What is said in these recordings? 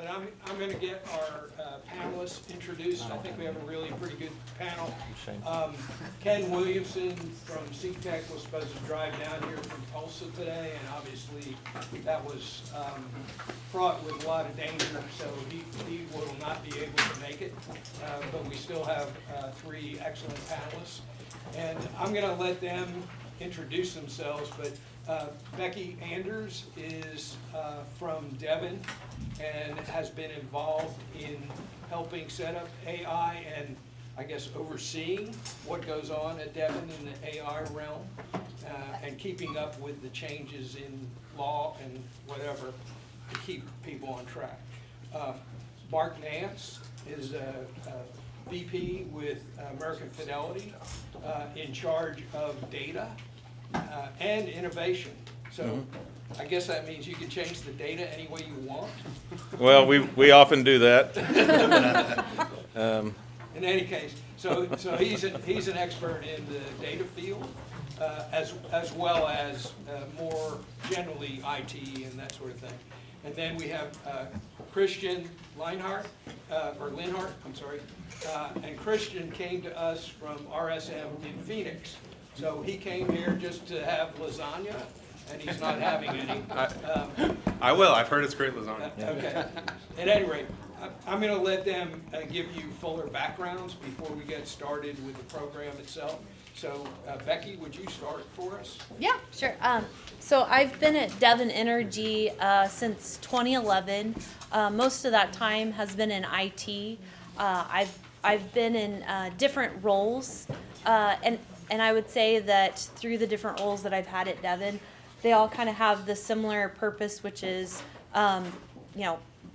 but I'm going to get our panelists introduced. I think we have a really pretty good panel. Ken Williamson from CTEC was supposed to drive down here from Tulsa today, and obviously that was fraught with a lot of danger, so he will not be able to make it. But we still have three excellent panelists, and I'm going to let them introduce themselves, but Becky Anders is from Devon and has been involved in helping set up AI and I guess overseeing what goes on at Devon in the AI realm and keeping up with the changes in law and whatever to keep people on track. Mark Nance is a VP with American Fidelity in charge of data and innovation. So I guess that means you can change the data any way you want. Well, we often do that. In any case, so he's an expert in the data field as well as more generally IT and that sort of thing. And then we have Christian Linhart, I'm sorry. And Christian came to us from RSM in Phoenix. So he came here just to have lasagna, and he's not having any. I will. I've heard it's great lasagna. Okay. At any rate, I'm going to let them give you fuller backgrounds before we get started with the program itself. So, Becky, would you start for us? Yeah, sure. So I've been at Devon Energy since 2011. Most of that time has been in IT. I've been in different roles, and I would say that through the different roles that I've had at Devon, they all kind of have the similar purpose, which is,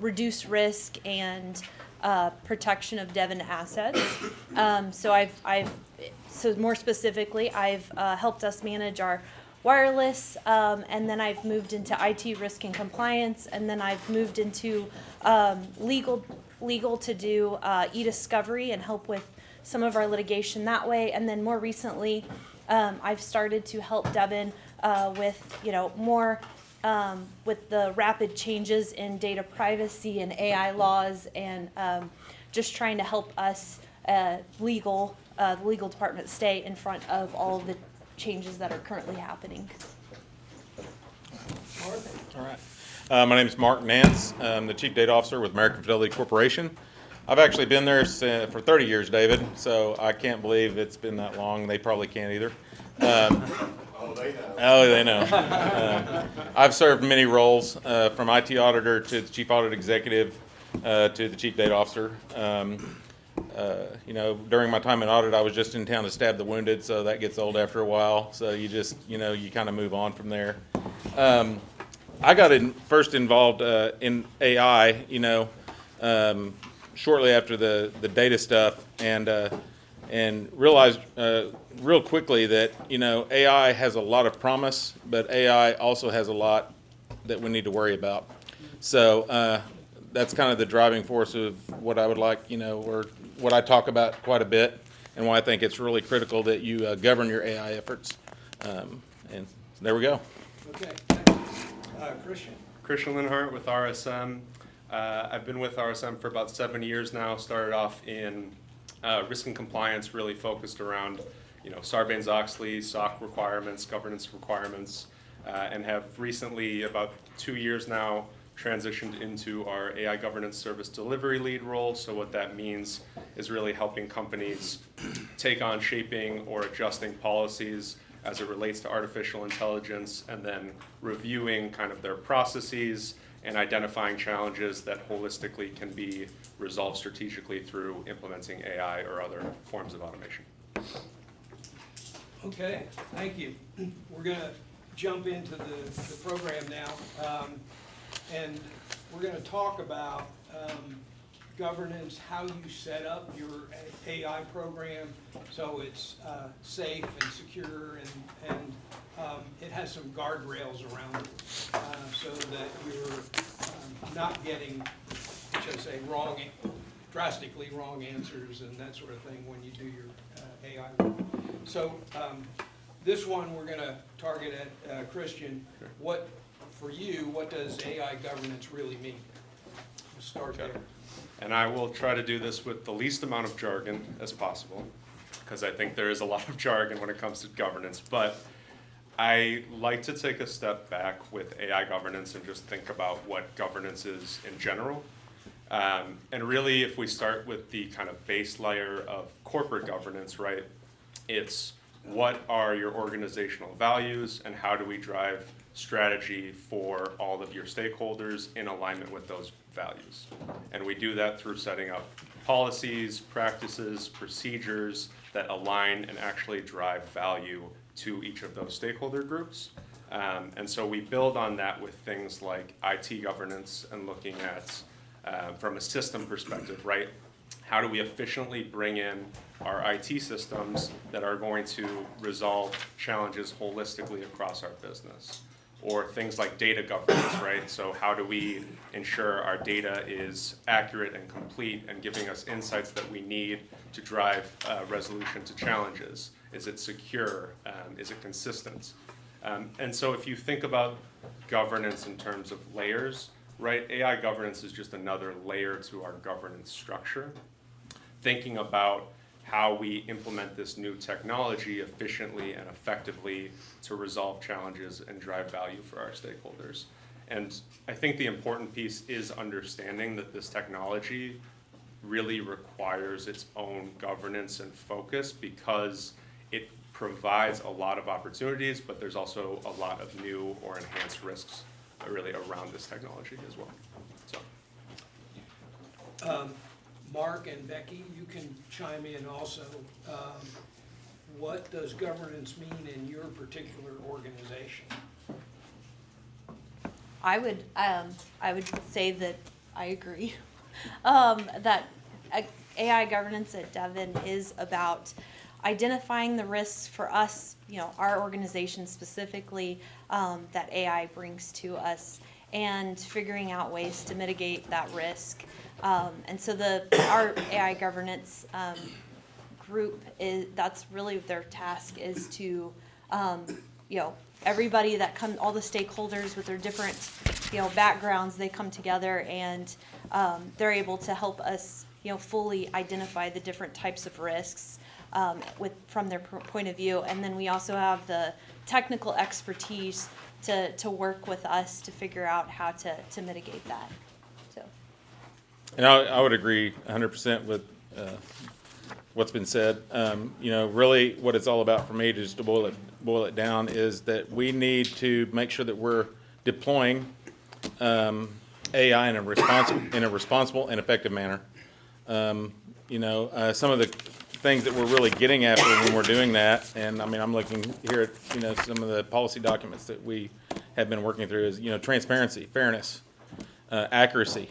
reduce risk and protection of Devon assets. So more specifically, I've helped us manage our wireless, and then I've moved into IT risk and compliance, and then I've moved into legal to do e-discovery and help with some of our litigation that way. And then more recently, I've started to help Devon with more with the rapid changes in data privacy and AI laws, and just trying to help us the legal department stay in front of all of the changes that are currently happening. All right. My name is Mark Nance. I'm the Chief Data Officer with American Fidelity Corporation. I've actually been there for 30 years, David, so I can't believe it's been that long. They probably can't either. They know. I've served many roles, from IT auditor to the Chief Audit Executive to the Chief Data Officer. During my time in audit, I was just in town to stab the wounded, so that gets old after a while. So you just, you kind of move on from there. I got first involved in AI, shortly after the data stuff, and realized real quickly that AI has a lot of promise, but AI also has a lot that we need to worry about. So that's kind of the driving force of what I would like, or what I talk about quite a bit, and why I think it's really critical that you govern your AI efforts. And there we go. Okay, thank you. Christian. Christian Linhart with RSM. I've been with RSM for about 7 years now. Started off in risk and compliance, really focused around Sarbanes-Oxley, SOC requirements, governance requirements, and have recently, about 2 years now, transitioned into our AI governance service delivery lead role. So what that means is really helping companies take on shaping or adjusting policies as it relates to artificial intelligence, and then reviewing kind of their processes and identifying challenges that holistically can be resolved strategically through implementing AI or other forms of automation. Okay, thank you. We're going to jump into the program now, and we're going to talk about governance, how you set up your AI program so it's safe and secure, and it has some guardrails around it so that you're not getting, should I say, drastically wrong answers and that sort of thing when you do your AI work. So this one we're going to target at Christian. For you, what does AI governance really mean? We'll start Okay. there. And I will try to do this with the least amount of jargon as possible, because I think there is a lot of jargon when it comes to governance. But I like to take a step back with AI governance and just think about what governance is in general. And really, if we start with the kind of base layer of corporate governance, right, it's what are your organizational values and how do we drive strategy for all of your stakeholders in alignment with those values. And we do that through setting up policies, practices, procedures that align and actually drive value to each of those stakeholder groups. And so we build on that with things like IT governance and looking at, from a system perspective, right? How do we efficiently bring in our IT systems that are going to resolve challenges holistically across our business? Or things like data governance, right? So how do we ensure our data is accurate and complete and giving us insights that we need to drive resolution to challenges? Is it secure? Is it consistent? And so if you think about governance in terms of layers, right? AI governance is just another layer to our governance structure. Thinking about how we implement this new technology efficiently and effectively to resolve challenges and drive value for our stakeholders. And I think the important piece is understanding that this technology really requires its own governance and focus because it provides a lot of opportunities, but there's also a lot of new or enhanced risks really around this technology as well. So. Mark and Becky, you can chime in also. What does governance mean in your particular organization? I would say that I agree that AI governance at Devon is about identifying the risks for us, our organization specifically, that AI brings to us, and figuring out ways to mitigate that risk. And so our AI governance group that's really their task is to, everybody that all the stakeholders with their different, backgrounds, they come together and they're able to help us, fully identify the different types of risks from their point of view. And then we also have the technical expertise to work with us to figure out how to mitigate that. So. And I would agree 100% with what's been said. Really what it's all about for me, just to boil it down, is that we need to make sure that we're deploying AI in a responsible and effective manner. Some of the things that we're really getting after when we're doing that, and I'm looking here at some of the policy documents that we have been working through, is transparency, fairness, accuracy.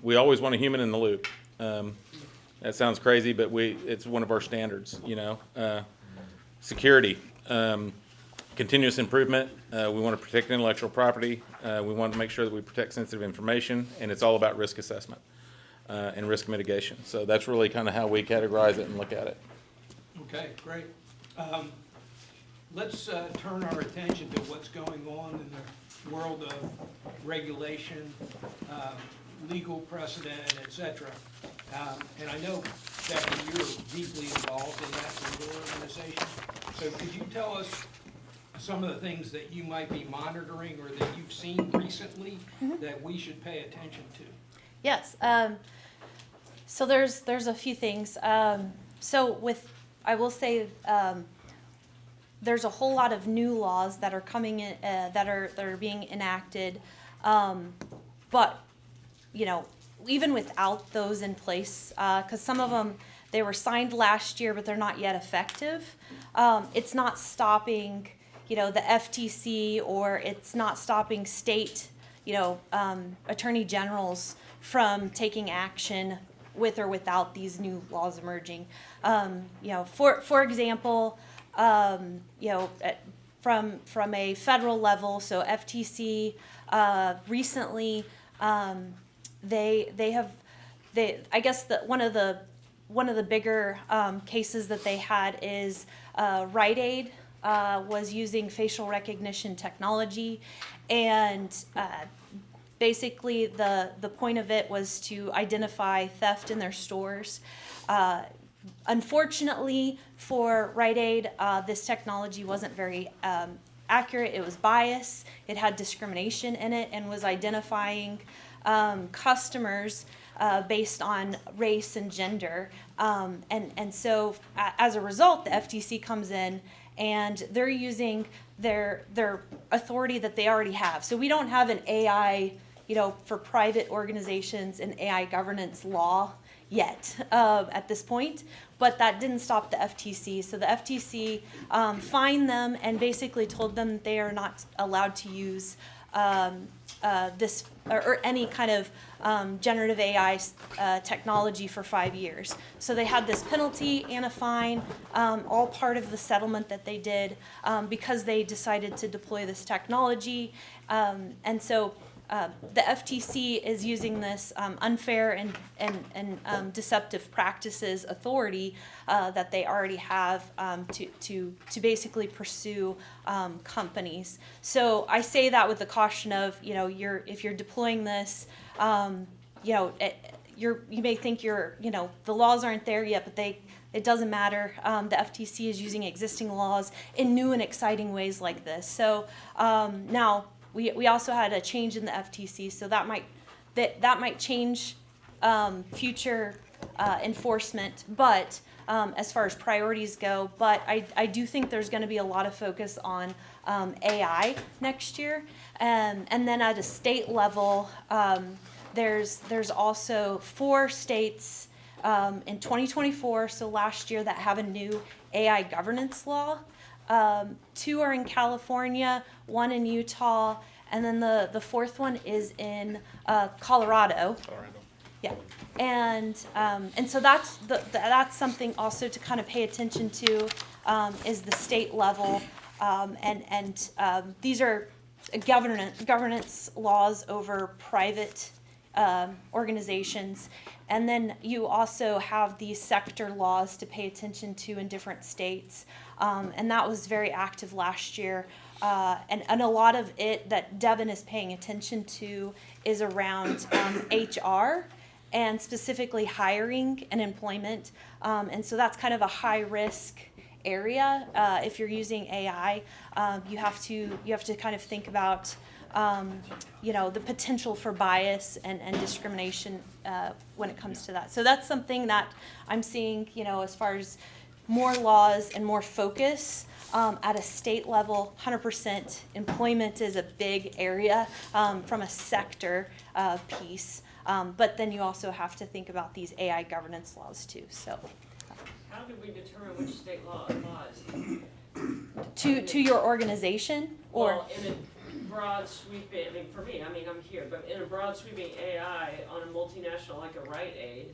We always want a human in the loop. That sounds crazy, but it's one of our standards. Security, continuous improvement. We want to protect intellectual property. We want to make sure that we protect sensitive information, and it's all about risk assessment and risk mitigation. So that's really kind of how we categorize it and look at it. Okay, great. Let's turn our attention to what's going on in the world of regulation, legal precedent, et cetera. And I know, Becky, you're deeply involved in that in your organization. So could you tell us some of the things that you might be monitoring or that you've seen recently that we should pay attention to? Yes. So there's a few things. I will say there's a whole lot of new laws that are coming in that are being enacted, but even without those in place, because some of them they were signed last year, but they're not yet effective. It's not stopping the FTC, or it's not stopping state attorney generals from taking action with or without these new laws emerging. For example, from a federal level, so FTC recently, I guess that one of the bigger cases that they had is Rite Aid was using facial recognition technology, and Basically, the point of it was to identify theft in their stores. Unfortunately for Rite Aid, this technology wasn't very accurate. It was biased. It had discrimination in it and was identifying customers based on race and gender. And so as a result, the FTC comes in and they're using their authority that they already have. So we don't have an AI, for private organizations, an AI governance law yet at this point, but that didn't stop the FTC. So the FTC fined them and basically told them that they are not allowed to use this or any kind of generative AI technology for 5 years. So they had this penalty and a fine, all part of the settlement that they did because they decided to deploy this technology. And so the FTC is using this unfair and deceptive practices authority that they already have to basically pursue companies. So I say that with the caution of, if you're deploying this, you may think the laws aren't there yet, but it doesn't matter. The FTC is using existing laws in new and exciting ways like this. So now. We also had a change in the FTC, so that might change future enforcement. But as far as priorities go, but I do think there's going to be a lot of focus on AI next year, and then at a state level, there's also 4 states in 2024, so last year, that have a new AI governance law. 2 are in California, 1 in Utah, and then the 4th one is in Colorado. Yeah, and so that's something also to kind of pay attention to is the state level, and these are governance laws over private organizations. And then you also have these sector laws to pay attention to in different states. And that was very active last year. And a lot of it that Devin is paying attention to is around HR and specifically hiring and employment. And so that's kind of a high risk area. If you're using AI, you have to kind of think about the potential for bias and discrimination when it comes to that. So that's something that I'm seeing, as far as more laws and more focus at a state level. 100% employment is a big area from a sector piece. But then you also have to think about these AI governance laws too. So, how do we determine which state law applies? To your organization, or Well, in a broad sweeping, for me, I'm here, but in a broad sweeping AI on a multinational like a Rite Aid,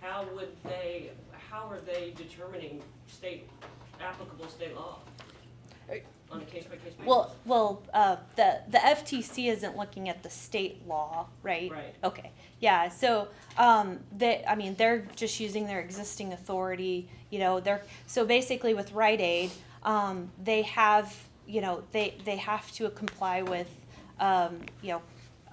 how are they determining applicable state law? On a case-by-case basis? Well, the FTC isn't looking at the state law, right? Right. Okay, yeah, so, they're just using their existing authority, so basically with Rite Aid, they have, they have to comply with,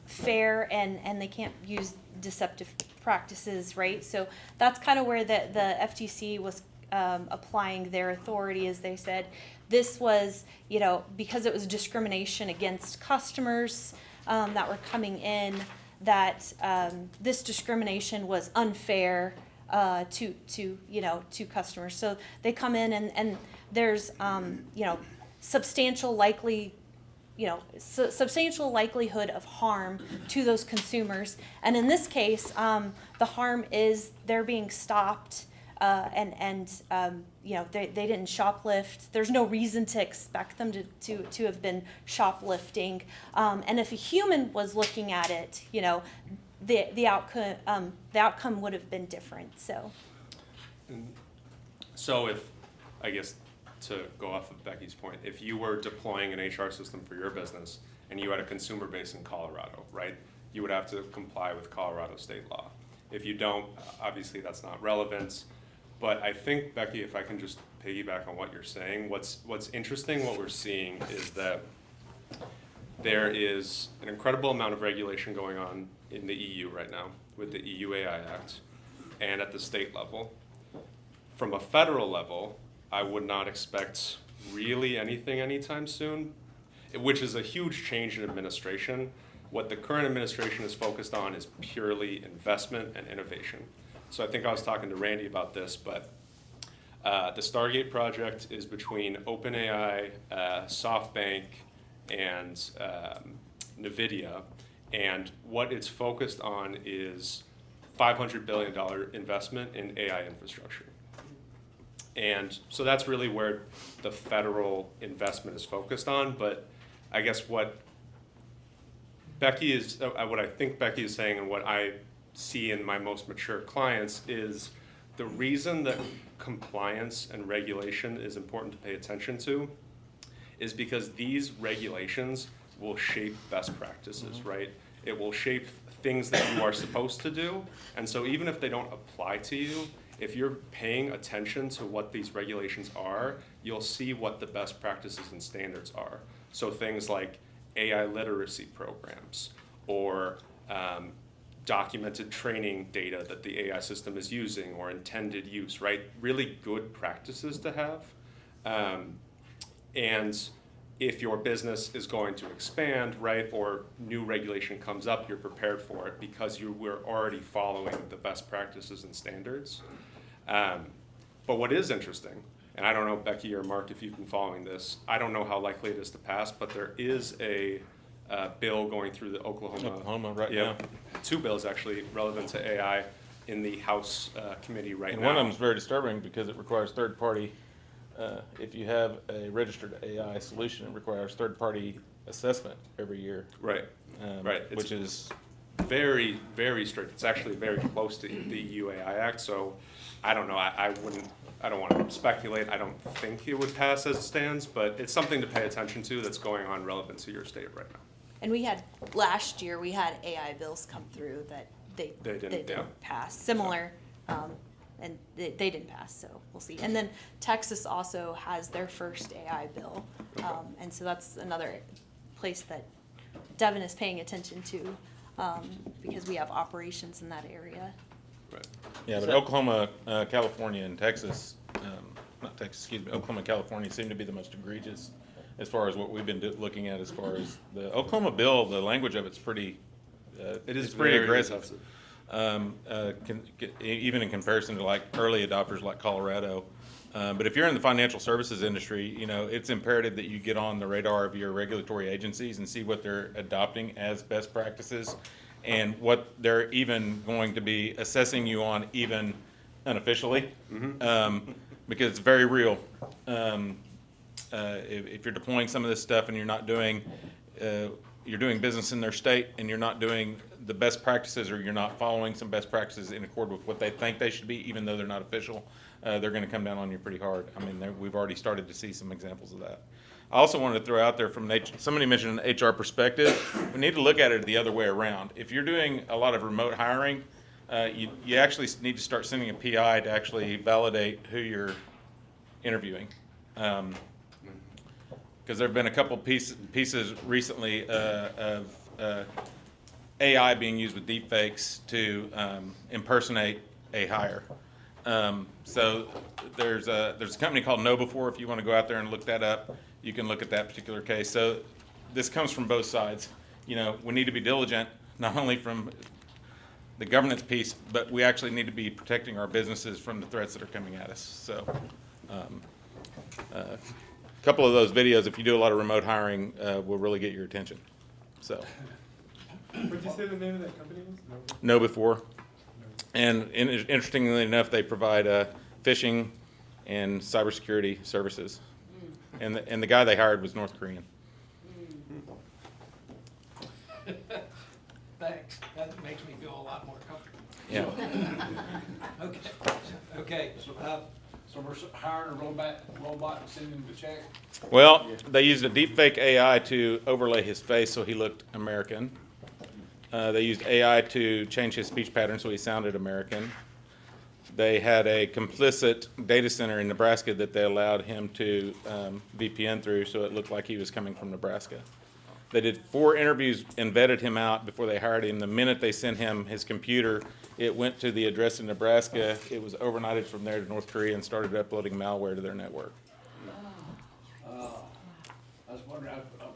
fair and they can't use deceptive practices, right? So that's kind of where the FTC was applying their authority, as they said. This was, because it was discrimination against customers that were coming in, that this discrimination was unfair to customers. So they come in and there's, substantial likelihood of harm to those consumers. And in this case, the harm is they're being stopped and they didn't shoplift. There's no reason to expect them to have been shoplifting. And if a human was looking at it, the outcome would have been different. So if, I guess, to go off of Becky's point, if you were deploying an HR system for your business and you had a consumer base in Colorado, right, you would have to comply with Colorado state law. If you don't, obviously that's not relevant. But I think, Becky, if I can just piggyback on what you're saying, what's interesting, what we're seeing is that there is an incredible amount of regulation going on in the EU right now with the EU AI Act and at the state level. From a federal level, I would not expect really anything anytime soon, which is a huge change in administration. What the current administration is focused on is purely investment and innovation. So I think I was talking to Randy about this, but the Stargate project is between OpenAI, SoftBank, and NVIDIA, and what it's focused on is $500 billion investment in AI infrastructure. And so that's really where the federal investment is focused on, but I guess what I think Becky is saying and what I see in my most mature clients is the reason that compliance and regulation is important to pay attention to is because these regulations will shape best practices, right? It will shape things that you are supposed to do. And so even if they don't apply to you, if you're paying attention to what these regulations are, you'll see what the best practices and standards are. So things like AI literacy programs or documented training data that the AI system is using or intended use, right? Really good practices to have. And if your business is going to expand, right, or new regulation comes up, you're prepared for it because you were already following the best practices and standards. But what is interesting, and I don't know, Becky or Mark, if you've been following this, I don't know how likely it is to pass, but there is a bill going through the Oklahoma right yeah, now. two bills actually relevant to AI in the House committee right And now. one of them is very disturbing because it requires third-party, if you have a registered AI solution, it requires third-party assessment every year. Right, right. It's Which is, very, very strict. It's actually very close to the EU AI Act, so I don't know. I don't want to speculate. I don't think it would pass as it stands, but it's something to pay attention to that's going on relevant to your state right now. And last year, we had AI bills come through that they didn't, yeah. pass, similar, and they didn't pass, so we'll see. And then Texas also has their first AI bill, and so that's another place that Devin is paying attention to, because we have operations in that area. Right. yeah, but Oklahoma, California, and Texas, not Texas, excuse me, Oklahoma, California seem to be the most egregious as far as what we've been looking at as far as the Oklahoma bill, the language of it's pretty, It is it's pretty very aggressive. Even in comparison to like early adopters like Colorado. But if you're in the financial services industry, you know, it's imperative that you get on the radar of your regulatory agencies and see what they're adopting as best practices and what they're even going to be assessing you on even unofficially, because it's very real. If you're deploying some of this stuff and you're not doing, you're doing business in their state and you're not doing the best practices or you're not following some best practices in accord with what they think they should be, even though they're not official, they're going to come down on you pretty hard. I mean, we've already started to see some examples of that. I also wanted to throw out there from somebody mentioned an HR perspective, we need to look at it the other way around. If you're doing a lot of remote hiring, you actually need to start sending a PI to actually validate who you're interviewing. Because there have been a couple pieces recently of AI being used with deepfakes to impersonate a hire. So there's a company called KnowBe4. If you want to go out there and look that up, you can look at that particular case. So this comes from both sides. You know, we need to be diligent, not only from the governance piece, but we actually need to be protecting our businesses from the threats that are coming at us. So a couple of those videos, if you do a lot of remote hiring, will really get your attention. So. What did you say the name of that company was? KnowBe4. And interestingly enough, they provide phishing and cybersecurity services. And the guy they hired was North Korean. Thanks, that makes me feel a lot more comfortable. Yeah. Okay, So we're hiring a robot and sending him the check? Well, they used a deepfake AI to overlay his face so he looked American. They used AI to change his speech pattern so he sounded American. They had a complicit data center in Nebraska that they allowed him to VPN through so it looked like he was coming from Nebraska. They did 4 interviews and vetted him out before they hired him. The minute they sent him his computer, it went to the address in Nebraska. It was overnighted from there to North Korea and started uploading malware to their network. I was wondering, I was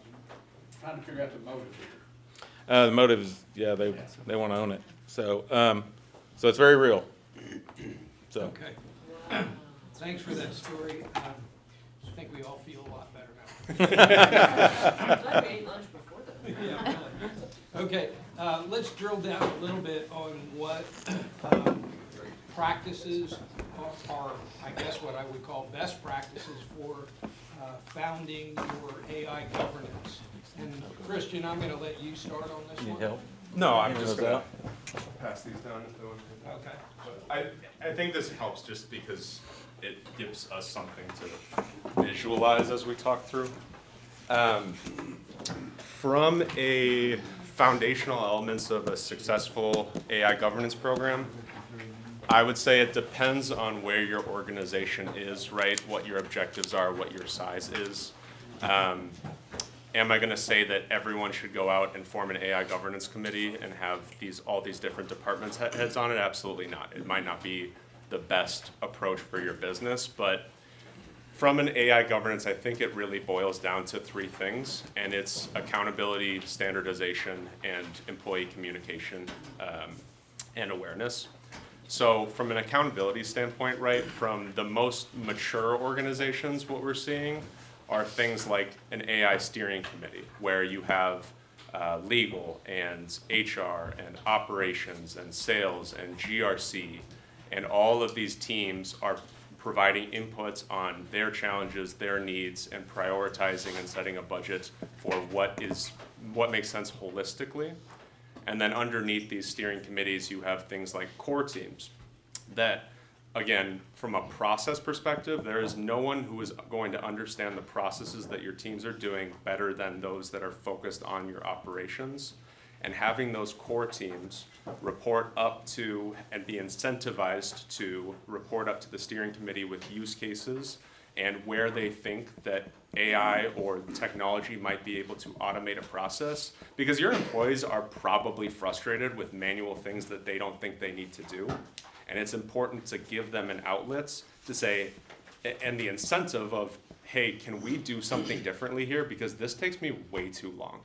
trying to figure out the motive here. The motive is, yeah, they want to own it. So, so it's very real. So. Okay. Thanks for that story. I think we all feel a lot better now. I'm glad we ate lunch before that. Yeah, really. Okay, let's drill down a little bit on what practices are, I guess what I would call best practices for founding your AI governance. And Christian, I'm gonna let you start on this one. Need help? No, I'm Hand just those gonna out? pass these down if they want to. Okay. I think this helps just because it gives us something to visualize as we talk through. From a foundational elements of a successful AI governance program, I would say it depends on where your organization is, right? What your objectives are, what your size is. Am I going to say that everyone should go out and form an AI governance committee and have all these different departments heads on it? Absolutely not. It might not be the best approach for your business, but from an AI governance, I think it really boils down to 3 things, and it's accountability, standardization, and employee communication and awareness. So from an accountability standpoint, right, from the most mature organizations, what we're seeing are things like an AI steering committee, where you have legal and HR and operations and sales and GRC, and all of these teams are providing inputs on their challenges, their needs, and prioritizing and setting a budget for what makes sense holistically. And then underneath these steering committees, you have things like core teams that, again, from a process perspective, there is no one who is going to understand the processes that your teams are doing better than those that are focused on your operations. And having those core teams report up to and be incentivized to report up to the steering committee with use cases and where they think that AI or technology might be able to automate a process, because your employees are probably frustrated with manual things that they don't think they need to do. And it's important to give them an outlet to say, and the incentive of, hey, can we do something differently here? Because this takes me way too long.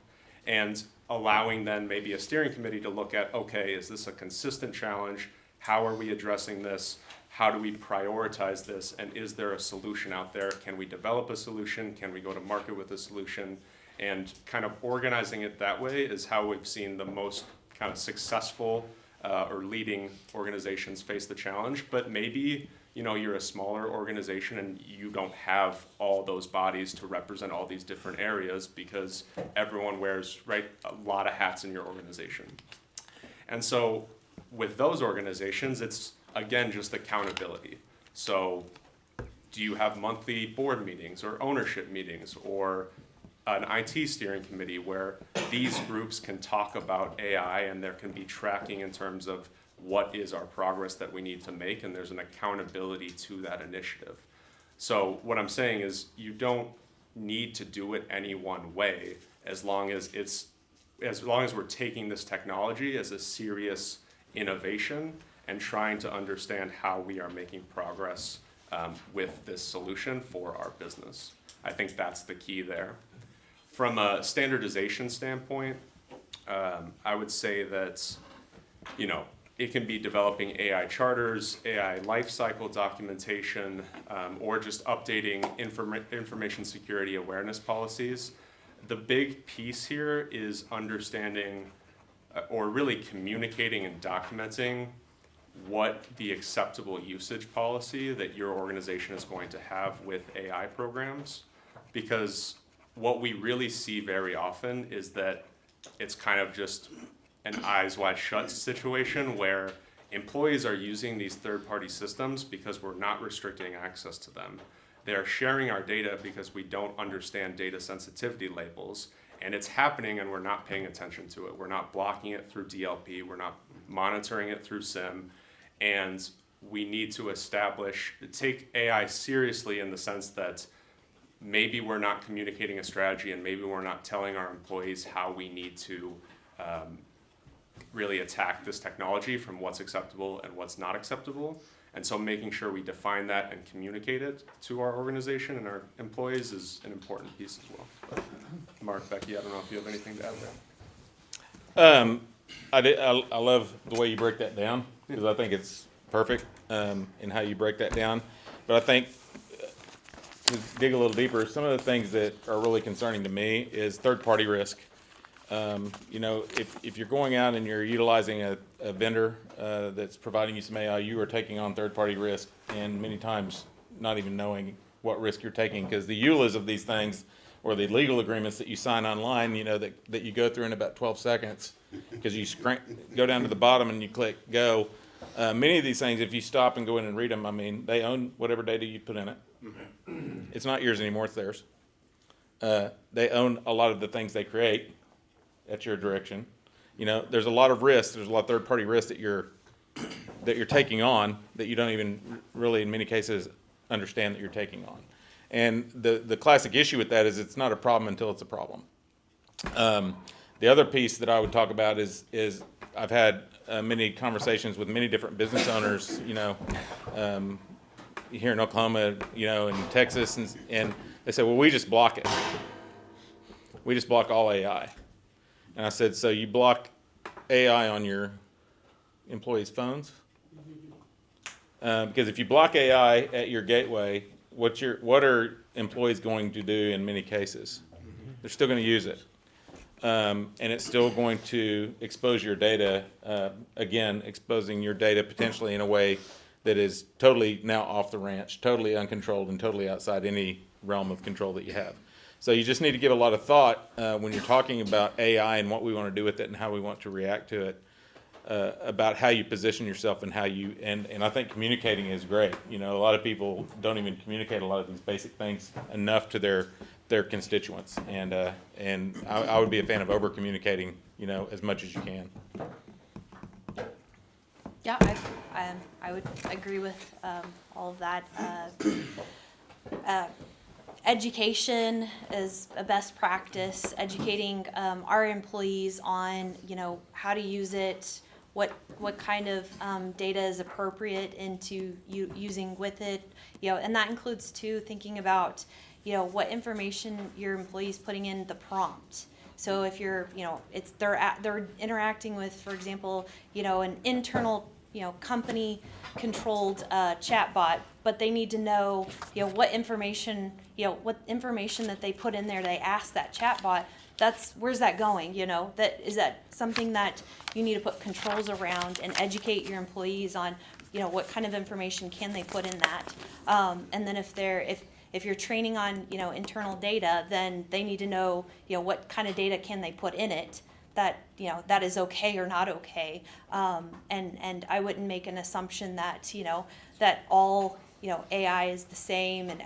And allowing then maybe a steering committee to look at, okay, is this a consistent challenge? How are we addressing this? How do we prioritize this? And is there a solution out there? Can we develop a solution? Can we go to market with a solution? And kind of organizing it that way is how we've seen the most kind of successful or leading organizations face the challenge. But maybe, you know, you're a smaller organization and you don't have all those bodies to represent all these different areas because everyone wears, right, a lot of hats in your organization. And so with those organizations, it's, again, just accountability. So do you have monthly board meetings or ownership meetings or an IT steering committee where these groups can talk about AI and there can be tracking in terms of what is our progress that we need to make, and there's an accountability to that initiative. So what I'm saying is you don't need to do it any one way as long as we're taking this technology as a serious innovation and trying to understand how we are making progress with this solution for our business. I think that's the key there. From a standardization standpoint, I would say that, you know, it can be developing AI charters, AI lifecycle documentation, or just updating information security awareness policies. The big piece here is understanding or really communicating and documenting what the acceptable usage policy that your organization is going to have with AI programs. Because what we really see very often is that it's kind of just an eyes wide shut situation where employees are using these third-party systems because we're not restricting access to them. They're sharing our data because we don't understand data sensitivity labels, and it's happening and we're not paying attention to it. We're not blocking it through DLP, we're not monitoring it through SIM, and we need to take AI seriously in the sense that maybe we're not communicating a strategy, and maybe we're not telling our employees how we need to really attack this technology from what's acceptable and what's not acceptable. And so making sure we define that and communicate it to our organization and our employees is an important piece as well. But Mark, Becky, I don't know if you have anything to add there. I love the way you break that down, because I think it's perfect in how you break that down. But I think, to dig a little deeper, some of the things that are really concerning to me is third-party risk. If you're going out and you're utilizing a vendor that's providing you some AI, you are taking on third-party risk, and many times not even knowing what risk you're taking, because the EULAs of these things, or the legal agreements that you sign online, that you go through in about 12 seconds, because you go down to the bottom and you click go. Many of these things, if you stop and go in and read them, I mean, they own whatever data you put in it. It's not yours anymore, it's theirs. They own a lot of the things they create at your direction. There's a lot of risk, there's a lot of third-party risk that you're taking on that you don't even really, in many cases, understand that you're taking on. And the classic issue with that is it's not a problem until it's a problem. The other piece that I would talk about is I've had many conversations with many different business owners, here in Oklahoma, in Texas, and they say, well, we just block it. We just block all AI. And I said, so you block AI on your employees' phones? Because if you block AI at your gateway, what are employees going to do in many cases? They're still going to use it. And it's still going to expose your data, again, exposing your data potentially in a way that is totally now off the ranch, totally uncontrolled, and totally outside any realm of control that you have. So you just need to give a lot of thought when you're talking about AI and what we want to do with it and how we want to react to it, about how you position yourself and how you, and I think communicating is great. A lot of people don't even communicate a lot of these basic things enough to their constituents, and I would be a fan of over communicating, as much as you can. Yeah, I would agree with all of that. Education is a best practice, educating our employees on, how to use it, what kind of data is appropriate into using with it, and that includes too thinking about, what information your employees putting in the prompt. So if you're, they're interacting with, for example, an internal, company controlled chatbot, but they need to know, what information that they put in there, they ask that chatbot, where's that going, is that something that you need to put controls around and educate your employees on, what kind of information can they put in that. And then if you're training on, internal data, then they need to know, what kind of data can they put in it that is okay or not okay. And I wouldn't make an assumption that, that all, AI is the same and,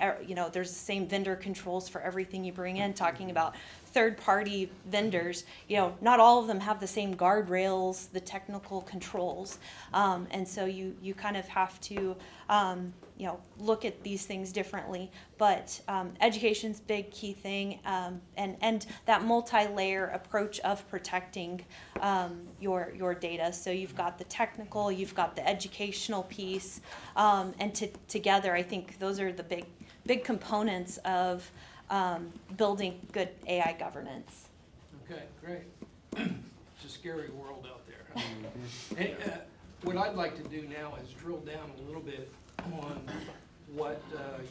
there's the same vendor controls for everything you bring in, talking about third-party vendors, not all of them have the same guardrails, the technical controls. And so you kind of have to, look at these things differently. But education's a big key thing, and that multi-layer approach of protecting your data. So you've got the technical, you've got the educational piece, and together I think those are the big components of building good AI governance. Okay, great. It's a scary world out there. Huh? Hey, what I'd like to do now is drill down a little bit on what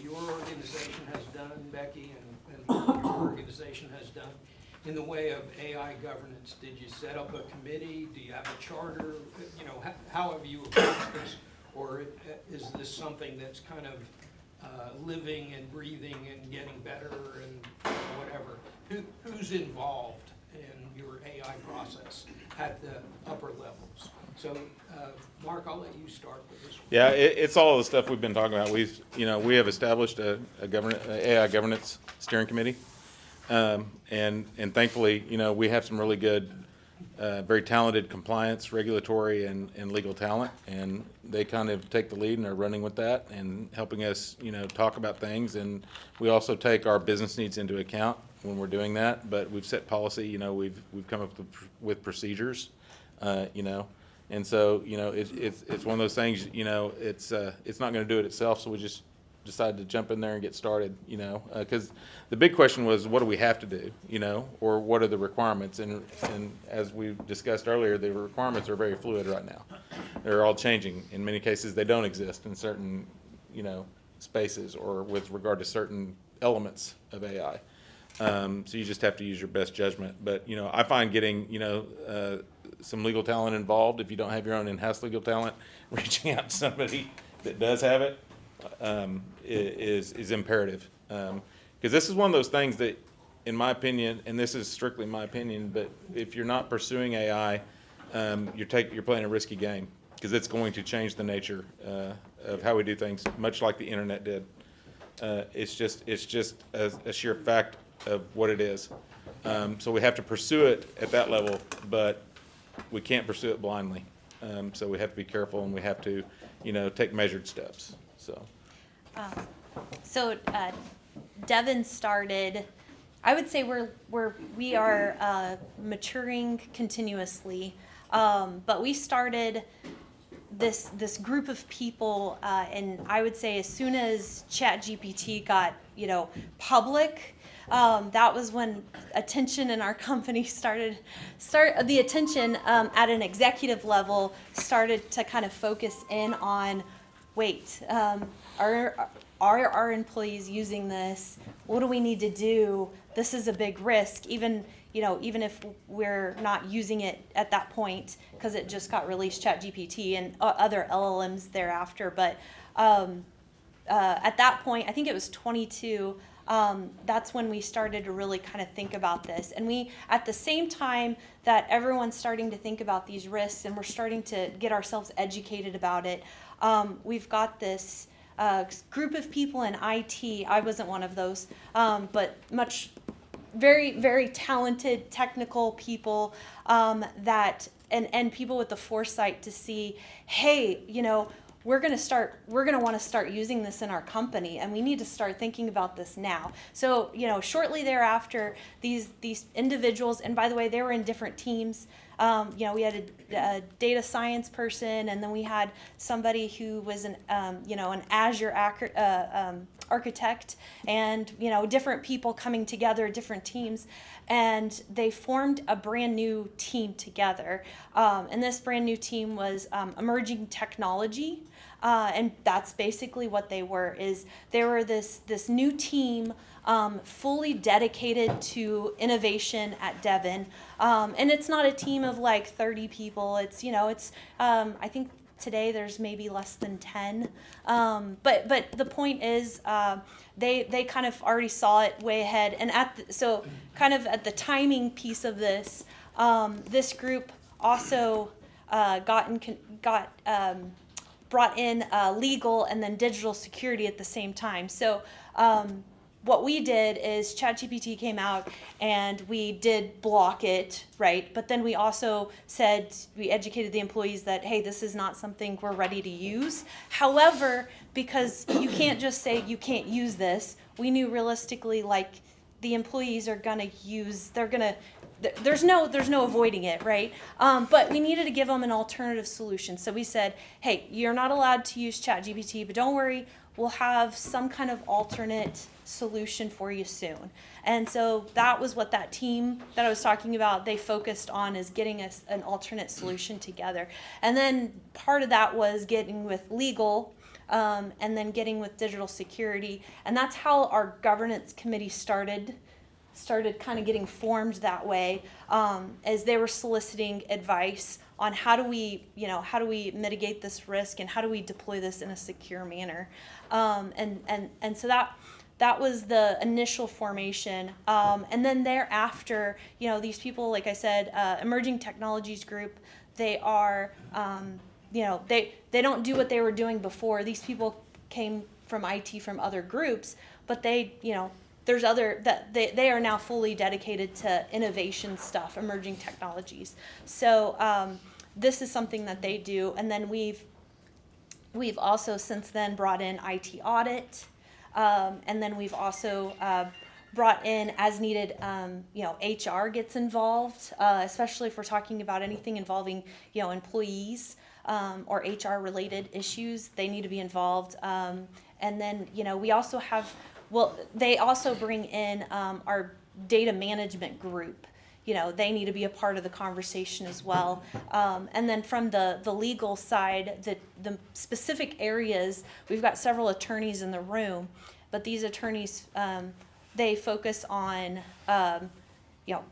your organization has done, Becky, and what your organization has done in the way of AI governance. Did you set up a committee? Do you have a charter? How have you approached this? Or is this something that's kind of living and breathing and getting better and whatever? Who's involved in your AI process at the upper levels? So, Mark, I'll let you start with this one. Yeah, it's all the stuff we've been talking about. We have established a AI governance steering committee, and thankfully, we have some really good very talented compliance, regulatory, and legal talent, and they kind of take the lead and are running with that and helping us, talk about things. And we also take our business needs into account when we're doing that. But we've set policy. We've come up with procedures. And so it's one of those things. It's not going to do it itself. So we just decided to jump in there and get started, because the big question was, what do we have to do, or what are the requirements? And as we discussed earlier, the requirements are very fluid right now. They're all changing. In many cases, they don't exist in certain, spaces or with regard to certain elements of AI. So you just have to use your best judgment. But, I find getting, some legal talent involved, if you don't have your own in-house legal talent, reaching out to somebody that does have it, is imperative, because this is one of those things that, in my opinion, and this is strictly my opinion, but if you're not pursuing AI, you're playing a risky game, because it's going to change the nature of how we do things, much like the internet did. It's just a sheer fact of what it is. So we have to pursue it at that level, but we can't pursue it blindly. So we have to be careful, and we have to, take measured steps. So Devin started, I would say we are maturing continuously, but we started this group of people, and I would say as soon as ChatGPT got public, that was when attention in our company the attention at an executive level started to kind of focus in on, wait, are our employees using this? What do we need to do? This is a big risk, even if we're not using it at that point, because it just got released, ChatGPT and other LLMs thereafter. But at that point, I think it was 22, that's when we started to really kind of think about this. And we, at the same time that everyone's starting to think about these risks and we're starting to get ourselves educated about it, we've got this group of people in IT. I wasn't one of those, but very, very talented technical people and people with the foresight to see, hey, we're going to want to start using this in our company, and we need to start thinking about this now. So, shortly thereafter, these individuals, and by the way, they were in different teams. We had a data science person, and then we had somebody who was an Azure architect, and different people coming together, different teams, and they formed a brand new team together. And this brand new team was emerging technology, and that's basically what they were. They were this new team. Fully dedicated to innovation at Devon, and it's not a team of like 30 people. It's I think today there's maybe less than 10. But the point is, they kind of already saw it way ahead, and so kind of at the timing piece of this, this group also brought in legal and then digital security at the same time. So. What we did is ChatGPT came out and we did block it, right? But then we also we educated the employees that, hey, this is not something we're ready to use. However, because you can't just say you can't use this, we knew realistically, like, the employees are gonna use, there's no avoiding it, right? But we needed to give them an alternative solution. So we said, hey, you're not allowed to use ChatGPT, but don't worry, we'll have some kind of alternate solution for you soon. And so that was what that team that I was talking about, they focused on, is getting us an alternate solution together. And then part of that was getting with legal, and then getting with digital security. And that's how our governance committee started kind of getting formed that way, as they were soliciting advice on how do we mitigate this risk and how do we deploy this in a secure manner. And so that was the initial formation. And then thereafter, these people, like I said, Emerging Technologies Group, they are, they don't do what they were doing before. These people came from IT from other groups, but they there's other that they are now fully dedicated to innovation stuff, emerging technologies. So this is something that they do, and then we've also since then brought in IT audit, and then we've also brought in as needed. HR gets involved, especially if we're talking about anything involving employees or HR related issues. They need to be involved, and then we also have. Well, they also bring in our data management group. They need to be a part of the conversation as well. And then from the legal side, the specific areas, we've got several attorneys in the room, but these attorneys, they focus on,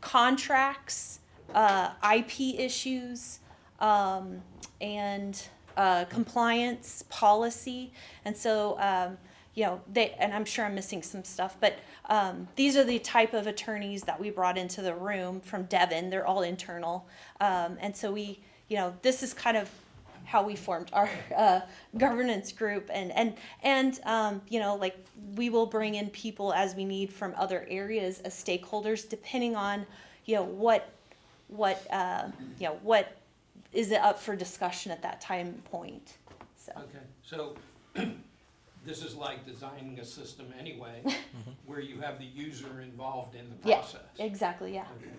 contracts, IP issues, and compliance, policy. And so, and I'm sure I'm missing some stuff, but these are the type of attorneys that we brought into the room from Devon. They're all internal. And so this is kind of how we formed our governance group. And we will bring in people as we need from other areas as stakeholders, depending on, what is it up for discussion at that time point. So. Okay, so this is like designing a system anyway, where you have the user involved in the process. Yeah, exactly, yeah. Okay.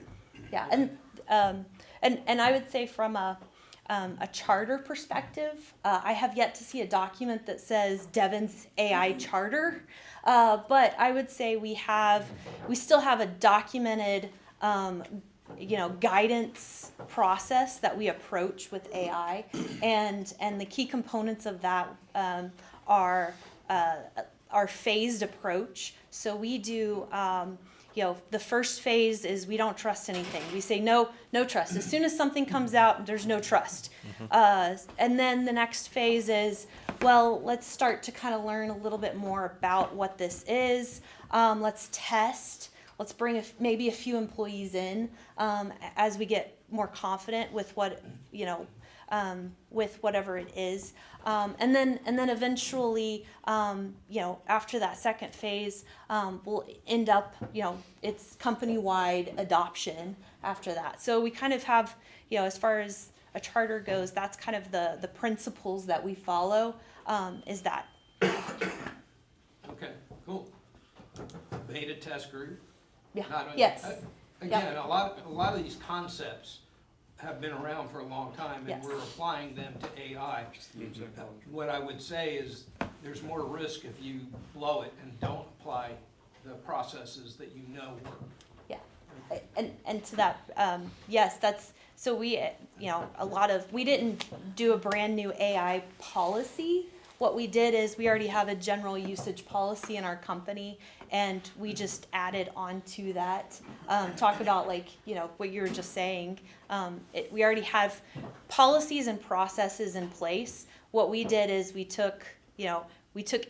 Yeah, and I would say from a charter perspective, I have yet to see a document that says Devon's AI charter, but I would say we still have a documented, guidance process that we approach with AI, and the key components of that are our phased approach. So we do, the first phase is we don't trust anything. We say no trust. As soon as something comes out, there's no trust. And then the next phase is, well, let's start to kind of learn a little bit more about what this is. Let's test. Let's bring maybe a few employees in as we get more confident with what, with whatever it is. And then eventually, after that second phase, we'll end up, it's company-wide adoption after that. So we kind of have, as far as a charter goes, that's kind of the principles that we follow, is that. Okay, cool. Beta test group. Yeah. Not only- Yes. Again, a lot of these concepts have been around for a long time, and Yes. we're applying them to AI. What I would say is there's more risk if you blow it and don't apply the processes that work. Yeah, and to that, yes, that's, so we, we didn't do a brand new AI policy. What we did is we already have a general usage policy in our company, and we just added on to that. Talk about what you were just saying. We already have policies and processes in place. What we did is we took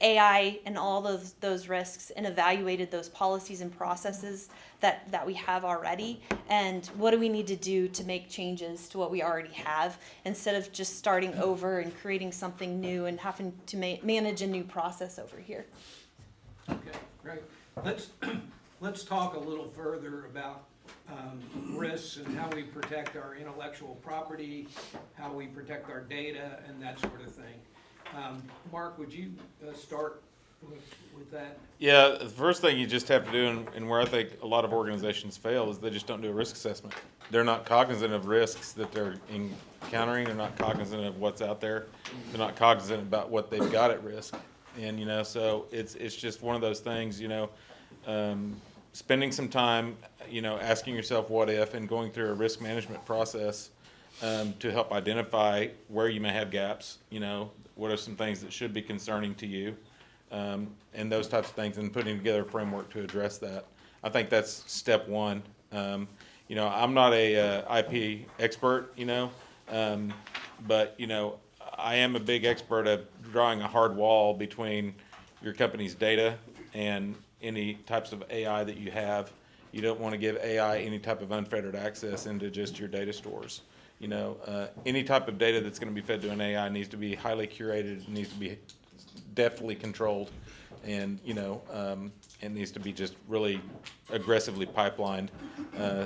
AI and all those risks and evaluated those policies and processes that we have already, and what do we need to do to make changes to what we already have, instead of just starting over and creating something new and having to manage a new process over here. Okay, great. Let's talk a little further about risks and how we protect our intellectual property, how we protect our data, and that sort of thing. Mark, would you start with that? Yeah, the first thing you just have to do, and where I think a lot of organizations fail, is they just don't do a risk assessment. They're not cognizant of risks that they're encountering. They're not cognizant of what's out there. They're not cognizant about what they've got at risk. And, so it's just one of those things, spending some time, asking yourself what if, and going through a risk management process to help identify where you may have gaps, what are some things that should be concerning to you, and those types of things, and putting together a framework to address that. I think that's step one. I'm not a IP expert, but, I am a big expert at drawing a hard wall between your company's data and any types of AI that you have. You don't want to give AI any type of unfettered access into just your data stores. Any type of data that's going to be fed to an AI needs to be highly curated, needs to be deftly controlled. and it needs to be just really aggressively pipelined.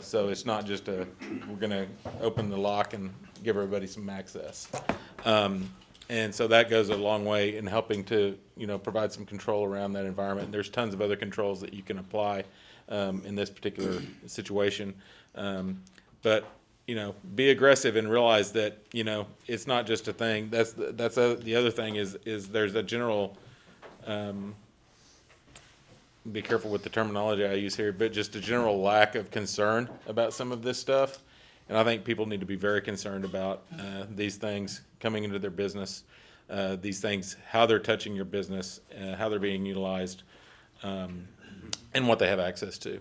So it's not just we're going to open the lock and give everybody some access. And so that goes a long way in helping to, provide some control around that environment. There's tons of other controls that you can apply in this particular situation. But be aggressive and realize that, it's not just a thing. The other thing is there's a general, be careful with the terminology I use here, but just a general lack of concern about some of this stuff. And I think people need to be very concerned about these things coming into their business, these things, how they're touching your business, how they're being utilized, and what they have access to.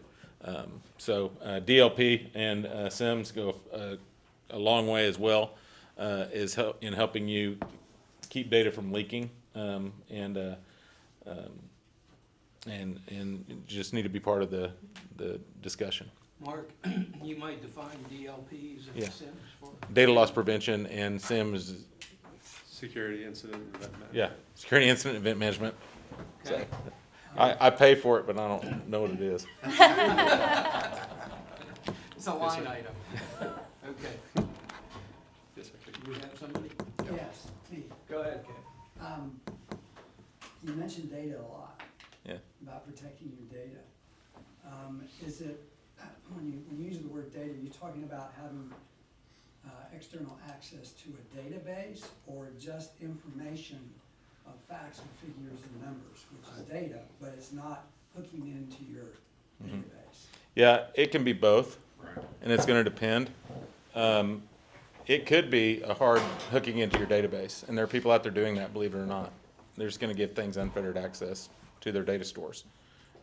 So DLP and SIMS go a long way as well, in helping you keep data from leaking, and just need to be part of the discussion. Mark, you might define DLPs and Yeah. SIMs for us. Data loss prevention and SIMS, Security incident event management. yeah, security incident event management. Okay. I pay for it, but I don't know what it is. It's a line item. Okay. Yes, sir. Do we have somebody? Yes, me. Go ahead, Ken. You mentioned data a lot. Yeah. About protecting your data. Is it, when you use the word data, you're talking about having external access to a database or just information of facts and figures and numbers, which is data, but it's not hooking into your database? Yeah, it can be both, and it's going to depend. It could be a hard hooking into your database, and there are people out there doing that, believe it or not. They're just going to give things unfettered access to their data stores,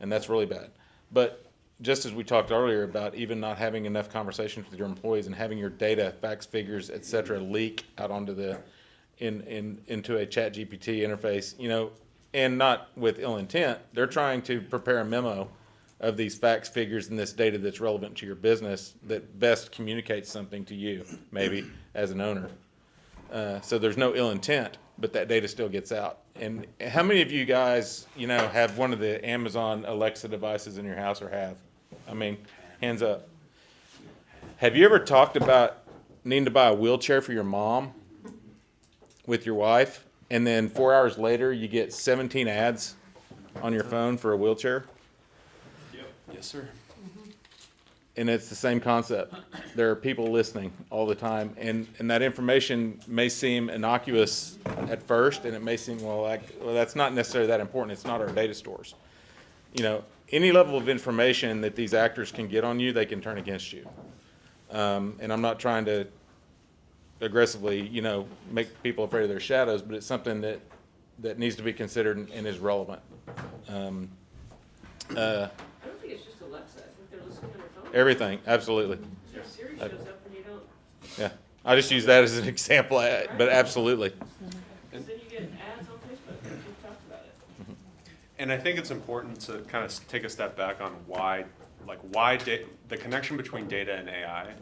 and that's really bad. But just as we talked earlier about even not having enough conversations with your employees and having your data, facts, figures, et cetera, leak out onto into a chat GPT interface, and not with ill intent, they're trying to prepare a memo of these facts, figures, and this data that's relevant to your business that best communicates something to you, maybe, as an owner. So there's no ill intent, but that data still gets out. And how many of you guys, have one of the Amazon Alexa devices in your house or have? I mean, hands up. Have you ever talked about needing to buy a wheelchair for your mom with your wife, and then 4 hours later you get 17 ads on your phone for a wheelchair? Yes, sir. And it's the same concept. There are people listening all the time, and that information may seem innocuous at first, and it may seem, well, that's not necessarily that important. It's not our data stores. Any level of information that these actors can get on you, they can turn against you. And I'm not trying to aggressively, make people afraid of their shadows, but it's something that needs to be considered and is relevant. I don't think it's just Alexa, I think they're listening on their phone. Everything, absolutely. Siri shows up and you don't, Yeah, I just use that as an example, but absolutely. because then you get ads on Facebook, we've talked about it. And I think it's important to kind of take a step back on why the connection between data and AI,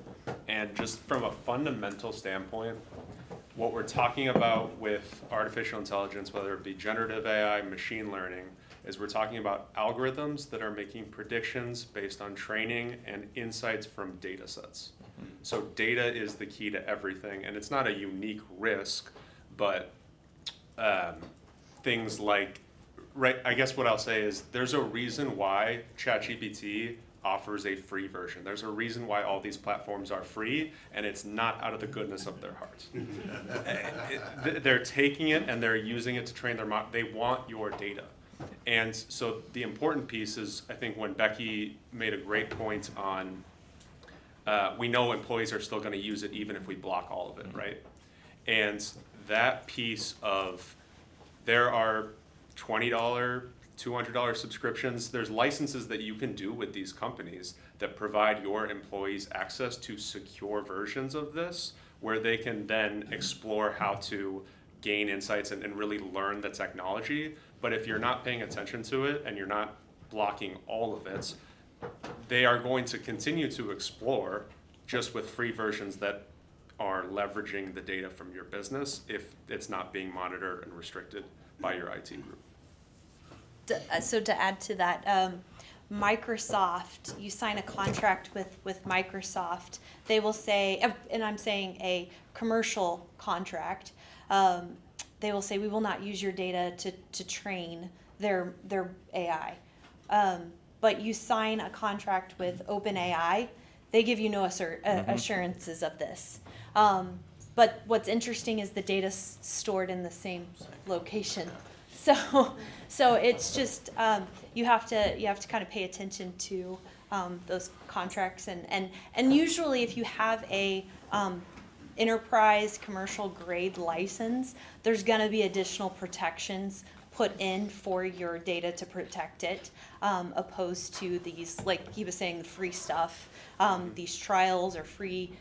and just from a fundamental standpoint, what we're talking about with artificial intelligence, whether it be generative AI, machine learning, is we're talking about algorithms that are making predictions based on training and insights from data sets. So data is the key to everything, and it's not a unique risk, but things like, I guess what I'll say is there's a reason why ChatGPT offers a free version. There's a reason why all these platforms are free, and it's not out of the goodness of their hearts. They're taking it and they're using it to train their model. They want your data. And so the important piece is, I think when Becky made a great point on, we know employees are still going to use it even if we block all of it, right? And that piece of, there are $20, $200 subscriptions. There's licenses that you can do with these companies that provide your employees access to secure versions of this, where they can then explore how to gain insights and really learn the technology. But if you're not paying attention to it and you're not blocking all of it, they are going to continue to explore just with free versions that are leveraging the data from your business if it's not being monitored and restricted by your IT group. So to add to that, Microsoft, you sign a contract with Microsoft, they will say, and I'm saying a commercial contract, they will say, we will not use your data to train their AI. But you sign a contract with OpenAI, they give you no assurances of this. But what's interesting is the data's stored in the same location. So it's just, you have to kind of pay attention to those contracts, and usually if you have a enterprise commercial grade license, there's going to be additional protections put in for your data to protect it, opposed to these, like he was saying, the free stuff. These trials are free,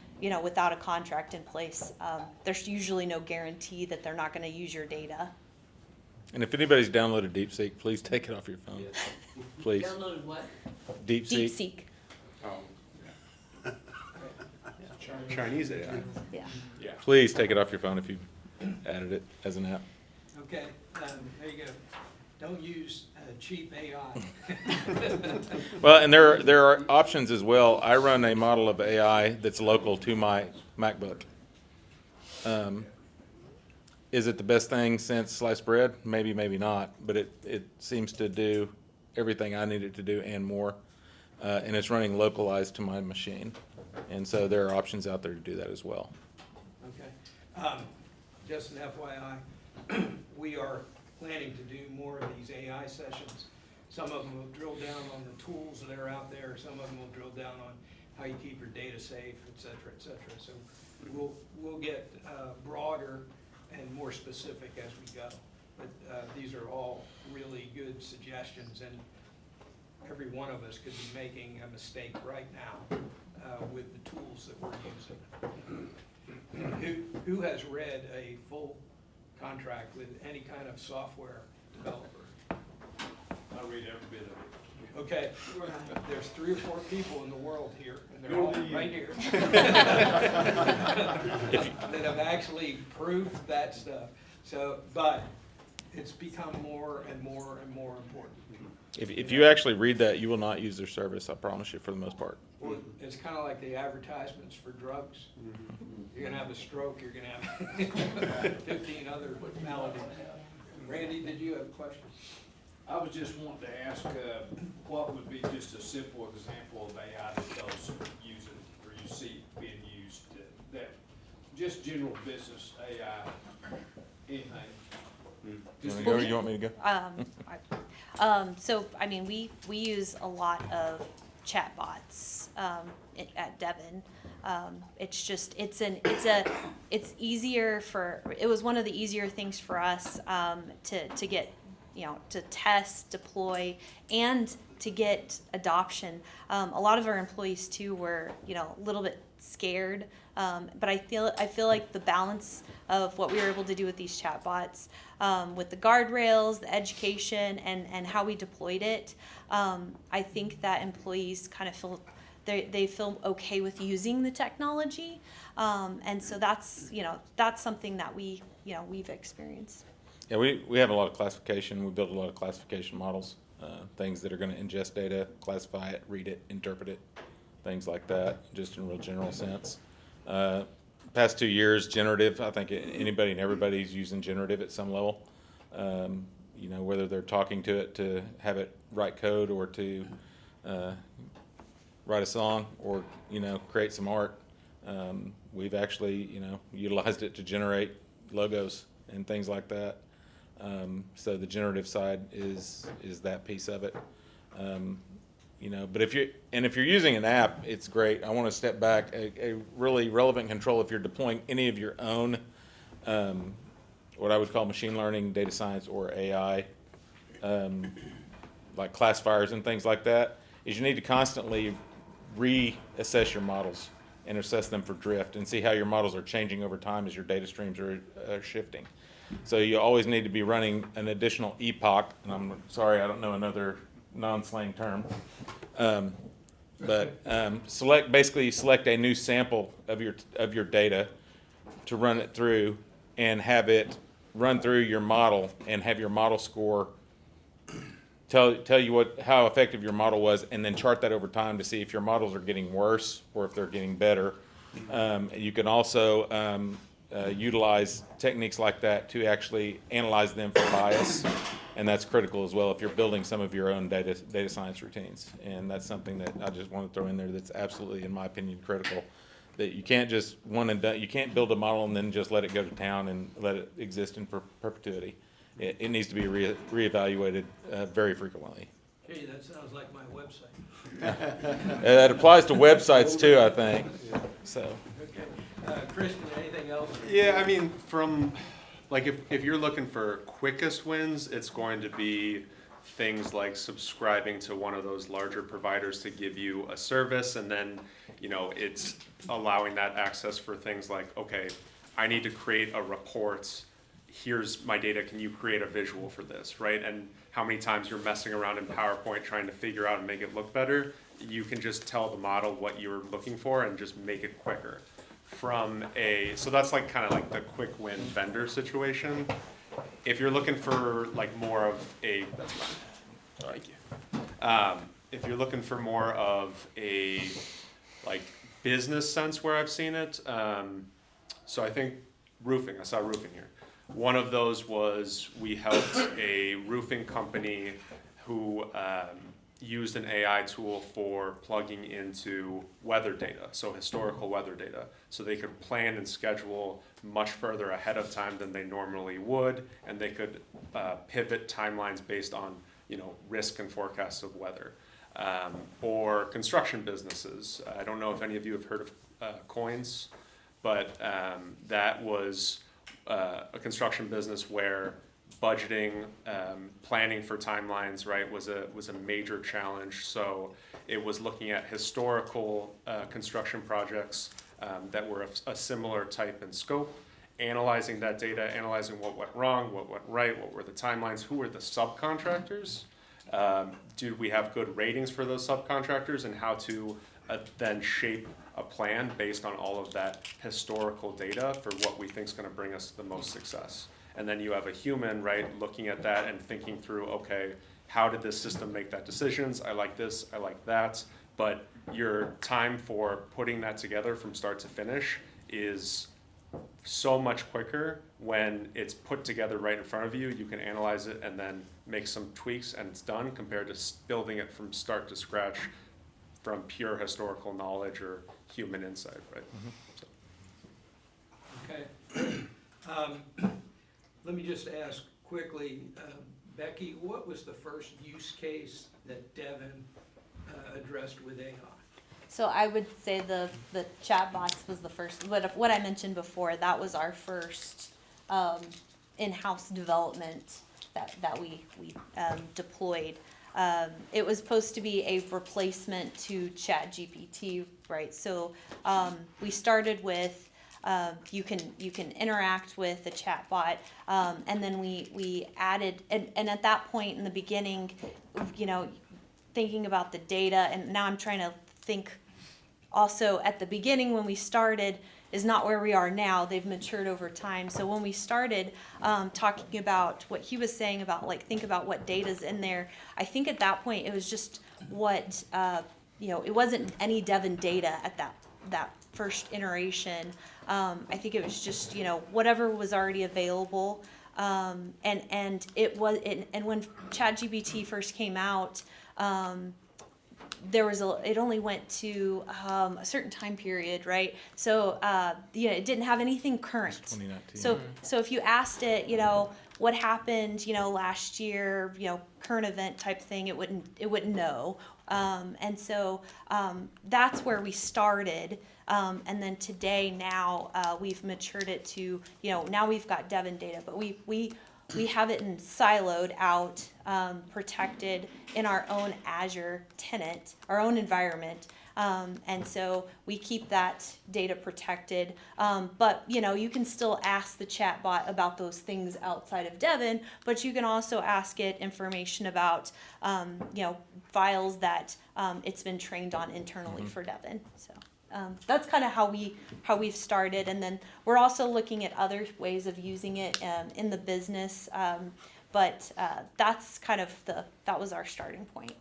without a contract in place. There's usually no guarantee that they're not going to use your data. And if anybody's downloaded DeepSeek, please take it off your phone. Please. Downloaded what? DeepSeek. DeepSeek, Oh, Chinese AI. yeah. Yeah. Please take it off your phone if you added it as an app. Okay, there you go. Don't use cheap AI. Well, and there are options as well. I run a model of AI that's local to my MacBook. Is it the best thing since sliced bread? Maybe, maybe not. But it seems to do everything I need it to do and more. And it's running localized to my machine. And so there are options out there to do that as well. Okay. Just an FYI, we are planning to do more of these AI sessions. Some of them will drill down on the tools that are out there. Some of them will drill down on how you keep your data safe, et cetera, et cetera. So we'll get broader and more specific as we go. But these are all really good suggestions, and every one of us could be making a mistake right now with the tools that we're using. Who has read a full contract with any kind of software developer? I read every bit of it. Okay, there's 3 or 4 people in the world here, and they're all right here, that have actually proved that stuff. So, but it's become more and more and more important. If you actually read that, you will not use their service, I promise you, for the most part. Well, it's kind of like the advertisements for drugs. You're gonna have a stroke, you're gonna have 15 other maladies. Randy, did you have a question? I was just wanting to ask, what would be just a simple example of AI that those using, or you see being used, that just general business AI, anything? You want me to go, or you want me to go? So, I mean, we use a lot of chatbots at Devon. It's easier it was one of the easier things for us to get, to test, deploy, and to get adoption. A lot of our employees too were, a little bit scared, but I feel like the balance of what we were able to do with these chatbots, with the guardrails, the education, and how we deployed it, I think that employees kind of feel they feel okay with using the technology, and so that's something that we've experienced. Yeah, we have a lot of classification. We built a lot of classification models, things that are going to ingest data, classify it, read it, interpret it, things like that, just in a real general sense. Past 2 years, generative, I think anybody and everybody's using generative at some level. Whether they're talking to it to have it write code or to write a song or, create some art. We've actually, utilized it to generate logos and things like that. So the generative side is that piece of it. But if you're using an app, it's great. I want to step back. A really relevant control if you're deploying any of your own, what I would call machine learning, data science, or AI, like classifiers and things like that, is you need to constantly reassess your models and assess them for drift and see how your models are changing over time as your data streams are shifting. So you always need to be running an additional epoch, and I'm sorry, I don't know another non-slang term, but select a new sample of your data to run it through and have it run through your model and have your model score tell you how effective your model was, and then chart that over time to see if your models are getting worse or if they're getting better. You can also utilize techniques like that to actually analyze them for bias, and that's critical as well if you're building some of your own data science routines. And that's something that I just want to throw in there that's absolutely, in my opinion, critical. That you can't just one and done. You can't build a model and then just let it go to town and let it exist in perpetuity. It needs to be reevaluated very frequently. Gee, that sounds like my website. That applies to websites too, I think. So. Okay. Kristen, anything else? Yeah, I mean, from, like, if you're looking for quickest wins, it's going to be things like subscribing to one of those larger providers to give you a service, and then, you know, it's allowing that access for things like, okay, I need to create a report, here's my data, can you create a visual for this, right? And how many times you're messing around in PowerPoint trying to figure out and make it look better, you can just tell the model what you're looking for and just make it quicker. So that's like kind of like the quick win vendor situation. If you're looking for like more of a, that's fine, thank you. If you're looking for more of a like business sense where I've seen it, so I think roofing, I saw roofing here. One of those was we helped a roofing company who used an AI tool for plugging into weather data, so historical weather data, so they could plan and schedule much further ahead of time than they normally would, and they could pivot timelines based on, you know, risk and forecasts of weather. Or construction businesses. I don't know if any of you have heard of Coins, but that was a construction business where budgeting, planning for timelines, right, was a major challenge. So it was looking at historical construction projects that were a similar type and scope, analyzing that data, analyzing what went wrong, what went right, what were the timelines, who were the subcontractors, do we have good ratings for those subcontractors, and how to then shape a plan based on all of that historical data for what we think is going to bring us the most success. And then you have a human, right, looking at that and thinking through, okay, how did this system make that decisions? I like this, I like that. But your time for putting that together from start to finish is so much quicker when it's put together right in front of you. You can analyze it and then make some tweaks and it's done, compared to building it from start to scratch from pure historical knowledge or human insight, right? Okay. Let me just ask quickly, Becky, what was the first use case that Devin addressed with AI? So I would say the chatbots was the first, what I mentioned before, that was our first in-house development that we deployed. It was supposed to be a replacement to ChatGPT, right? So we started with you can interact with the chatbot, and then we added, and at that point in the beginning, you know, thinking about the data, and now I'm trying to think also at the beginning when we started is not where we are now. They've matured over time. So when we started talking about what he was saying about, like, think about what data's in there, I think at that point it was just what, you know, it wasn't any Devon data at that first iteration. I think it was just, you know, whatever was already available. And it was, and when ChatGPT first came out, it only went to a certain time period, right? So, you know, it didn't have anything current. 2019. So if you asked it, you know, what happened, you know, last year, you know, current event type thing, it wouldn't know. And so that's where we started. And then today, now we've matured it to, you know, now we've got Devon data, but we have it in siloed out, protected in our own Azure tenant, our own environment. And so we keep that data protected. But, you know, you can still ask the chatbot about those things outside of Devon, but you can also ask it information about, you know, files that it's been trained on internally for Devon. So that's kind of how we've started. And then we're also looking at other ways of using it in the business. But that's kind of that was our starting point.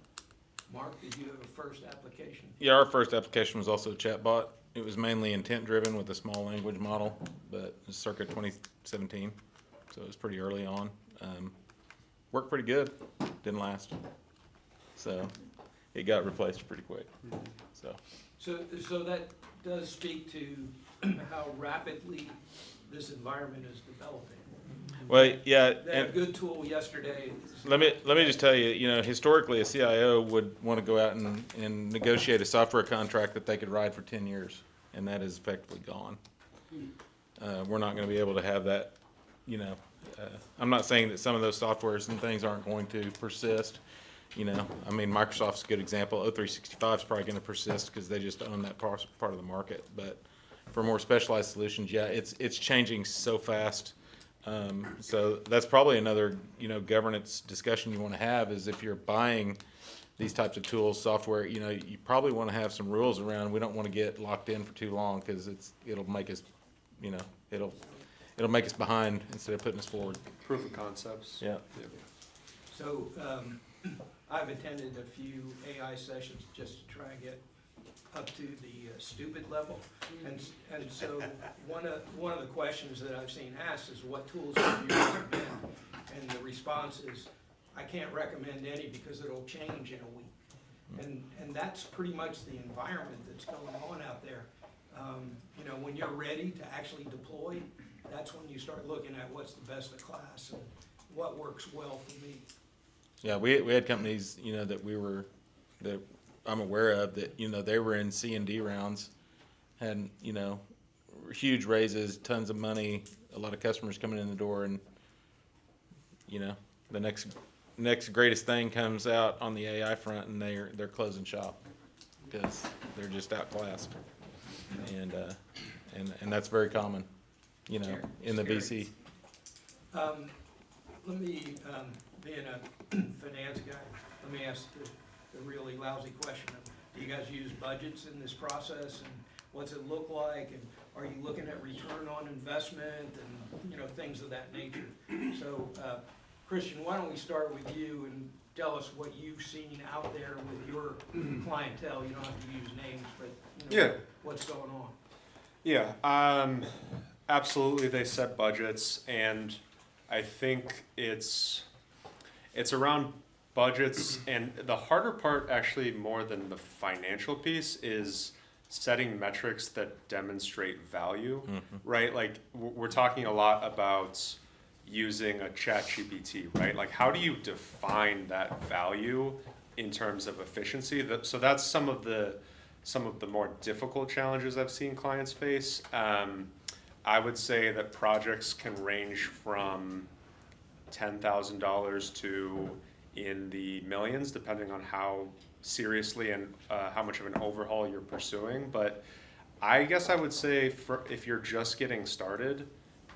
Mark, did you have a first application? Yeah, our first application was also a chatbot. It was mainly intent driven with a small language model, but it was circa 2017, so it was pretty early on. Worked pretty good, didn't last, so it got replaced pretty quick. So So that does speak to how rapidly this environment is developing. well, yeah, They had a and good tool yesterday. let me just tell you, historically a CIO would want to go out and negotiate a software contract that they could ride for 10 years, and that is effectively gone. We're not going to be able to have that. I'm not saying that some of those softwares and things aren't going to persist. I mean, Microsoft's a good example. O365 is probably going to persist because they just own that part of the market. But for more specialized solutions, yeah, it's changing so fast. So that's probably another, governance discussion you want to have is if you're buying these types of tools, software, you probably want to have some rules around. We don't want to get locked in for too long because it'll make us, it'll make us behind instead of putting us forward. Proof of concepts. Yeah. So, I've attended a few AI sessions just to try and get up to the stupid level. And so one of the questions that I've seen asked is what tools would you recommend? And the response is, I can't recommend any because it'll change in a week. And that's pretty much the environment that's going on out there. When you're ready to actually deploy, that's when you start looking at what's the best of class and what works well for me. Yeah, we had companies, that I'm aware of that, they were in C&D rounds, had, huge raises, tons of money, a lot of customers coming in the door, and, the next greatest thing comes out on the AI front, and they're closing shop because they're just outclassed, and that's very common, in the Scary. VC. Let me, being a finance guy, let me ask the really lousy question of, do you guys use budgets in this process, and what's it look like, and are you looking at return on investment, and, things of that nature? So, Christian, why don't we start with you and tell us what you've seen out there with your clientele? You don't have to use names, but, Yeah. what's going on? Yeah, absolutely. They set budgets, and I think it's around budgets, and the harder part, actually, more than the financial piece, is setting metrics that demonstrate value, right? Like we're talking a lot about using a ChatGPT, right? Like how do you define that value in terms of efficiency? So that's some of the more difficult challenges I've seen clients face. I would say that projects can range from $10,000 to in the millions, depending on how seriously and how much of an overhaul you're pursuing. But I guess I would say if you're just getting started,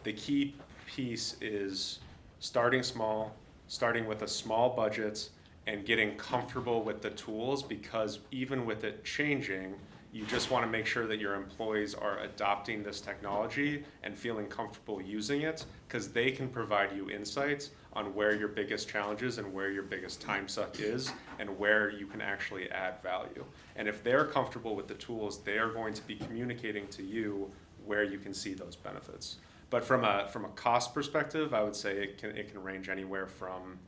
the key piece is starting small, starting with a small budget, and getting comfortable with the tools, because even with it changing, you just want to make sure that your employees are adopting this technology and feeling comfortable using it, because they can provide you insights on where your biggest challenges and where your biggest time suck is and where you can actually add value. And if they're comfortable with the tools, they are going to be communicating to you where you can see those benefits. But from a cost perspective, I would say it can range anywhere from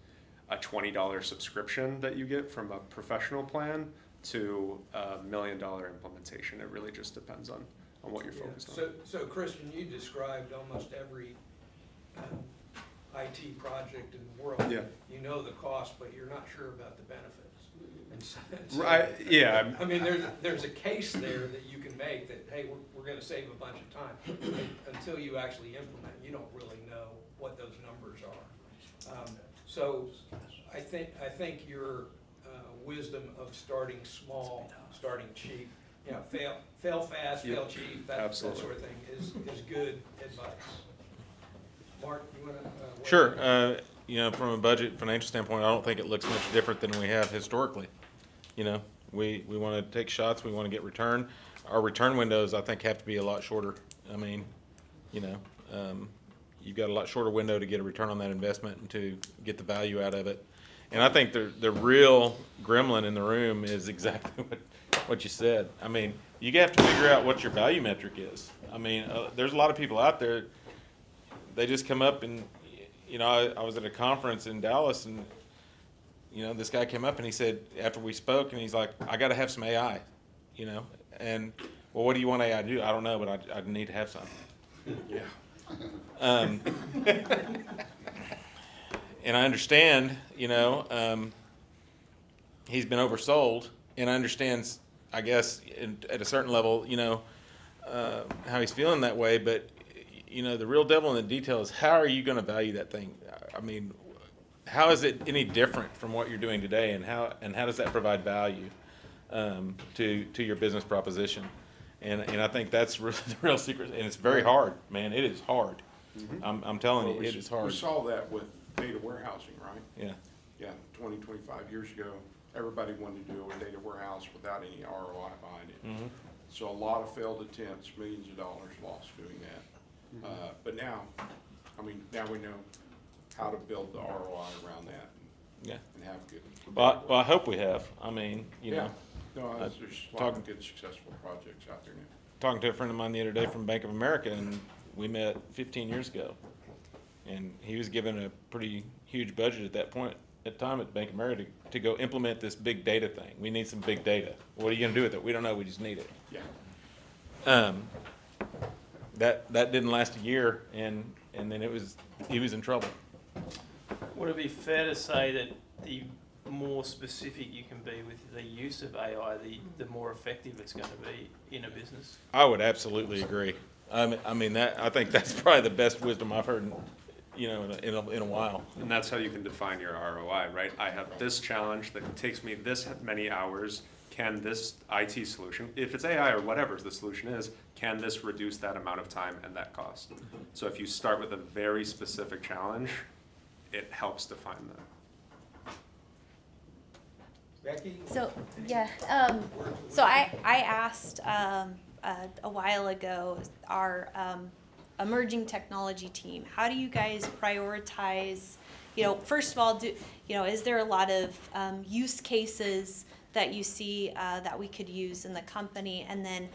a $20 subscription that you get from a professional plan to $1 million implementation. It really just depends on what you're focused on. So Christian, you described almost every IT project in the world. Yeah. You know the cost, but you're not sure about the benefits. And so, Right. Yeah. I mean, there's a case there that you can make that, hey, we're gonna save a bunch of time. Until you actually implement, you don't really know what those numbers are. So I think your wisdom of starting small, starting cheap, fail fast, fail cheap, that sort of thing is good advice. Mark, you wanna? Sure. From a budget financial standpoint, I don't think it looks much different than we have historically. We want to take shots. We want to get return. Our return windows, I think, have to be a lot shorter. I mean, you've got a lot shorter window to get a return on that investment and to get the value out of it. And I think the real gremlin in the room is exactly what you said. I mean, you have to figure out what your value metric is. I mean, there's a lot of people out there, they just come up and, you know, I was at a conference in Dallas, and, you know, this guy came up and he said, after we spoke, and he's like, I got to have some AI, you know, and, well, what do you want AI to do? I don't know, but I need to have some. Yeah. And I understand, you know, he's been oversold, and I understand, I guess, at a certain level, you know, how he's feeling that way. But, you know, the real devil in the detail is, how are you going to value that thing? I mean, how is it any different from what you're doing today, and how does that provide value to your business proposition? And I think that's really the real secret, and it's very hard, man. It is hard. I'm telling you, it is hard. We saw that with data warehousing, right? Yeah. Yeah, 25 years ago, everybody wanted to do a data warehouse without any ROI behind it. So a lot of failed attempts, millions of dollars lost doing that. But now, I mean, now we know how to build the ROI around that Yeah. and have good. Well, I hope we have. I mean, you know, No, there's a lot of good successful projects out there now. talking to a friend of mine the other day from Bank of America, and we met 15 years ago, and he was given a pretty huge budget at that point at time at Bank of America to go implement this big data thing. We need some big data. What are you going to do with it? We don't know. We just need it. Yeah. That didn't last a year, and then he was in trouble. Would it be fair to say that the more specific you can be with the use of AI, the more effective it's going to be in a business? I would absolutely agree. I mean that. I think that's probably the best wisdom I've heard, you know, in a while. And that's how you can define your ROI, right? I have this challenge that takes me this many hours. Can this IT solution, if it's AI or whatever the solution is, can this reduce that amount of time and that cost? So if you start with a very specific challenge, it helps define that. Becky? So, yeah, so I asked a while ago our emerging technology team, how do you guys prioritize, you know, first of all, is there a lot of use cases that you see that we could use in the company? And then,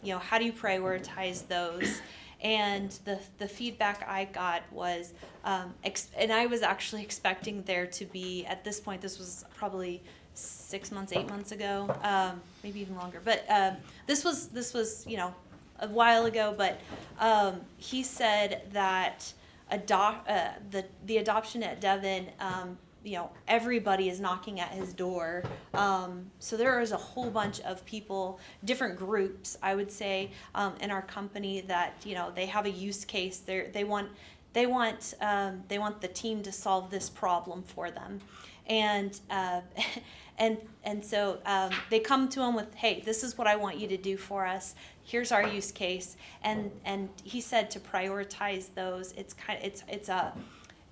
you know, how do you prioritize those? And the feedback I got was, and I was actually expecting there to be, at this point, this was probably 6 months, 8 months ago, maybe even longer. But this was, you know, a while ago. But he said that the adoption at Devon, you know, everybody is knocking at his door. So there is a whole bunch of people, different groups, I would say, in our company that, you know, they have a use case. They want the team to solve this problem for them, and so they come to him with, hey, this is what I want you to do for us. Here's our use case, and he said to prioritize those.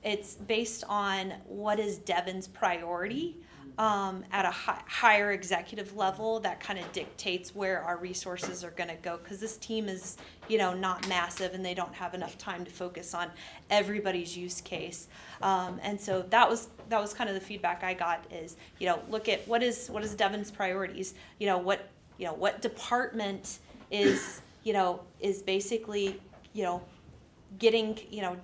It's based on what is Devon's priority at a higher executive level. That kind of dictates where our resources are going to go, because this team is, you know, not massive, and they don't have enough time to focus on everybody's use case. And so that was kind of the feedback I got is, you know, look at what is Devon's priorities. You know, what department is basically, you know, getting, you know,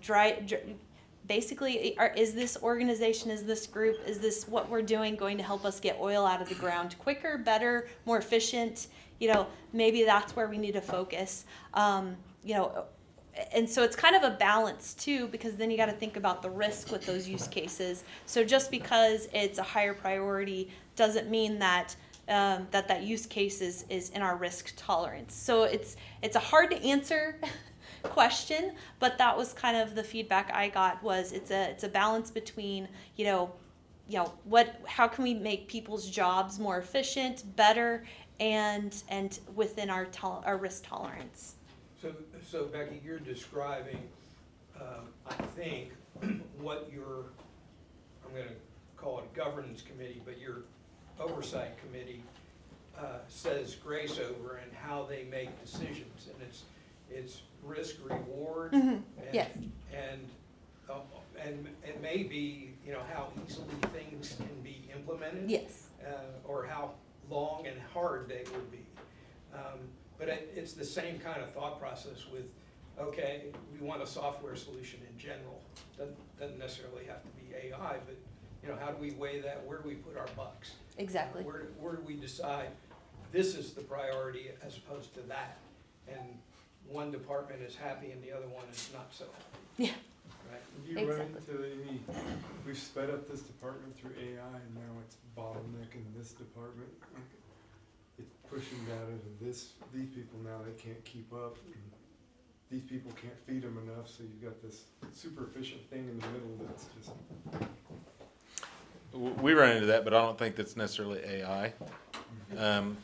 basically, is this organization, is this group, is this what we're doing going to help us get oil out of the ground quicker, better, more efficient? You know, maybe that's where we need to focus. You know, and so it's kind of a balance too, because then you got to think about the risk with those use cases. So just because it's a higher priority doesn't mean that that use case is in our risk tolerance. So it's a hard to answer question, but that was kind of the feedback I got, was it's a balance between, you know, how can we make people's jobs more efficient, better, and within our risk tolerance. So Becky, you're describing, I think, what your, I'm going to call it governance committee, but your oversight committee says grace over, and how they make decisions, and it's risk reward. Mm-hmm. And Yes. be, you know, how easily things can be implemented. Yes. Or how long and hard they would be. But it's the same kind of thought process with, okay, we want a software solution in general. Doesn't necessarily have to be AI, but, you know, how do we weigh that? Where do we put our bucks? Exactly. Where do we decide this is the priority as opposed to that? And one department is happy and the other one is not so happy. Yeah. Right? Have you run Exactly. into any, we've sped up this department through AI and now it's bottlenecking this department? Like, it's pushing data to these people now, they can't keep up. And these people can't feed them enough, so you've got this super efficient thing in the middle that's just. We run into that, but I don't think that's necessarily AI.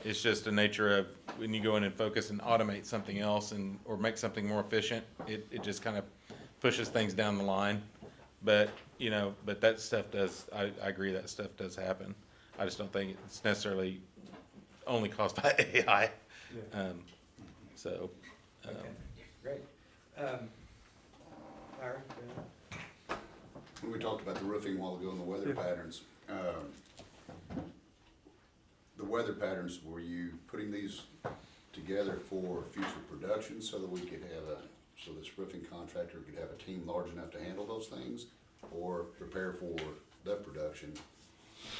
It's just the nature of when you go in and focus and automate something else or make something more efficient, it just kind of pushes things down the line. But, you know, but that stuff does, I agree that stuff does happen. I just don't think it's necessarily only caused by AI. Yeah. So, Okay, great. Larry? When we talked about the roofing a while ago and the weather patterns, the weather patterns, were you putting these together for future production so that we could have so this roofing contractor could have a team large enough to handle those things, or prepare for the production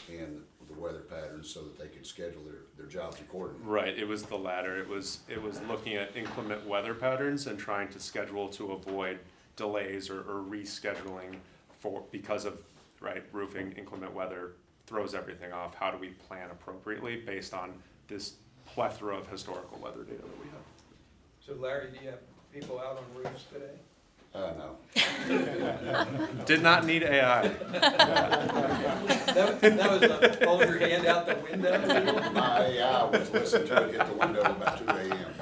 and the weather patterns so that they could schedule their jobs accordingly? Right, it was the latter. It was looking at inclement weather patterns and trying to schedule to avoid delays or rescheduling because of, right, roofing, inclement weather throws everything off. How do we plan appropriately based on this plethora of historical weather data that we have? So Larry, do you have people out on roofs today? No. Did not need AI. That was a hold your hand out the window deal? My AI was listening to it hit the window about 2 a.m.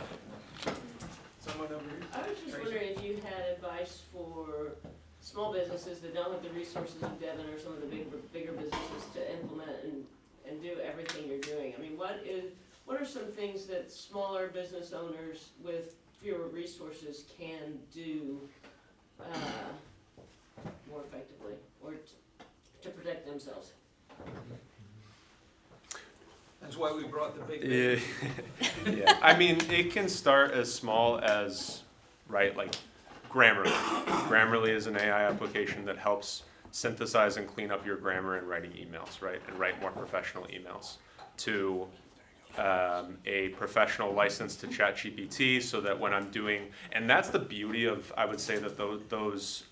Someone over here? I was just wondering if you had advice for small businesses that don't have the resources of Devon or some of the bigger businesses to implement and do everything you're doing. I mean, what are some things that smaller business owners with fewer resources can do more effectively or to protect themselves? That's why we brought the big. Yeah. I mean, it can start as small as, right, like Grammarly. Grammarly is an AI application that helps synthesize and clean up your grammar in writing emails, right, and write more professional emails, to a professional license to ChatGPT, so that when I'm doing, and that's the beauty of, I would say that those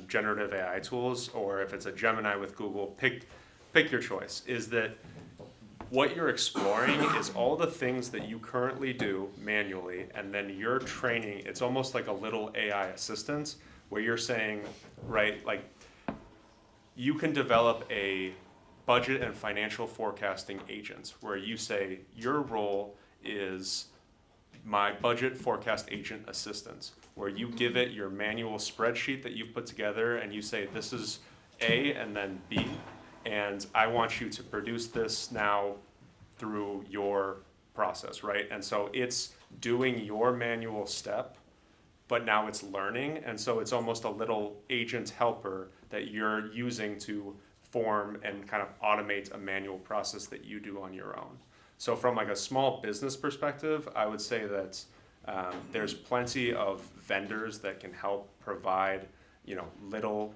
generative AI tools, or if it's a Gemini with Google, pick your choice, is that what you're exploring is all the things that you currently do manually, and then you're training, it's almost like a little AI assistant, where you're saying, right, like, you can develop a budget and financial forecasting agent, where you say your role is my budget forecast agent assistant, where you give it your manual spreadsheet that you've put together and you say, this is A and then B, and I want you to produce this now through your process, right? And so it's doing your manual step, but now it's learning, and so it's almost a little agent helper that you're using to form and kind of automate a manual process that you do on your own. So from like a small business perspective, I would say that there's plenty of vendors that can help provide, you know, little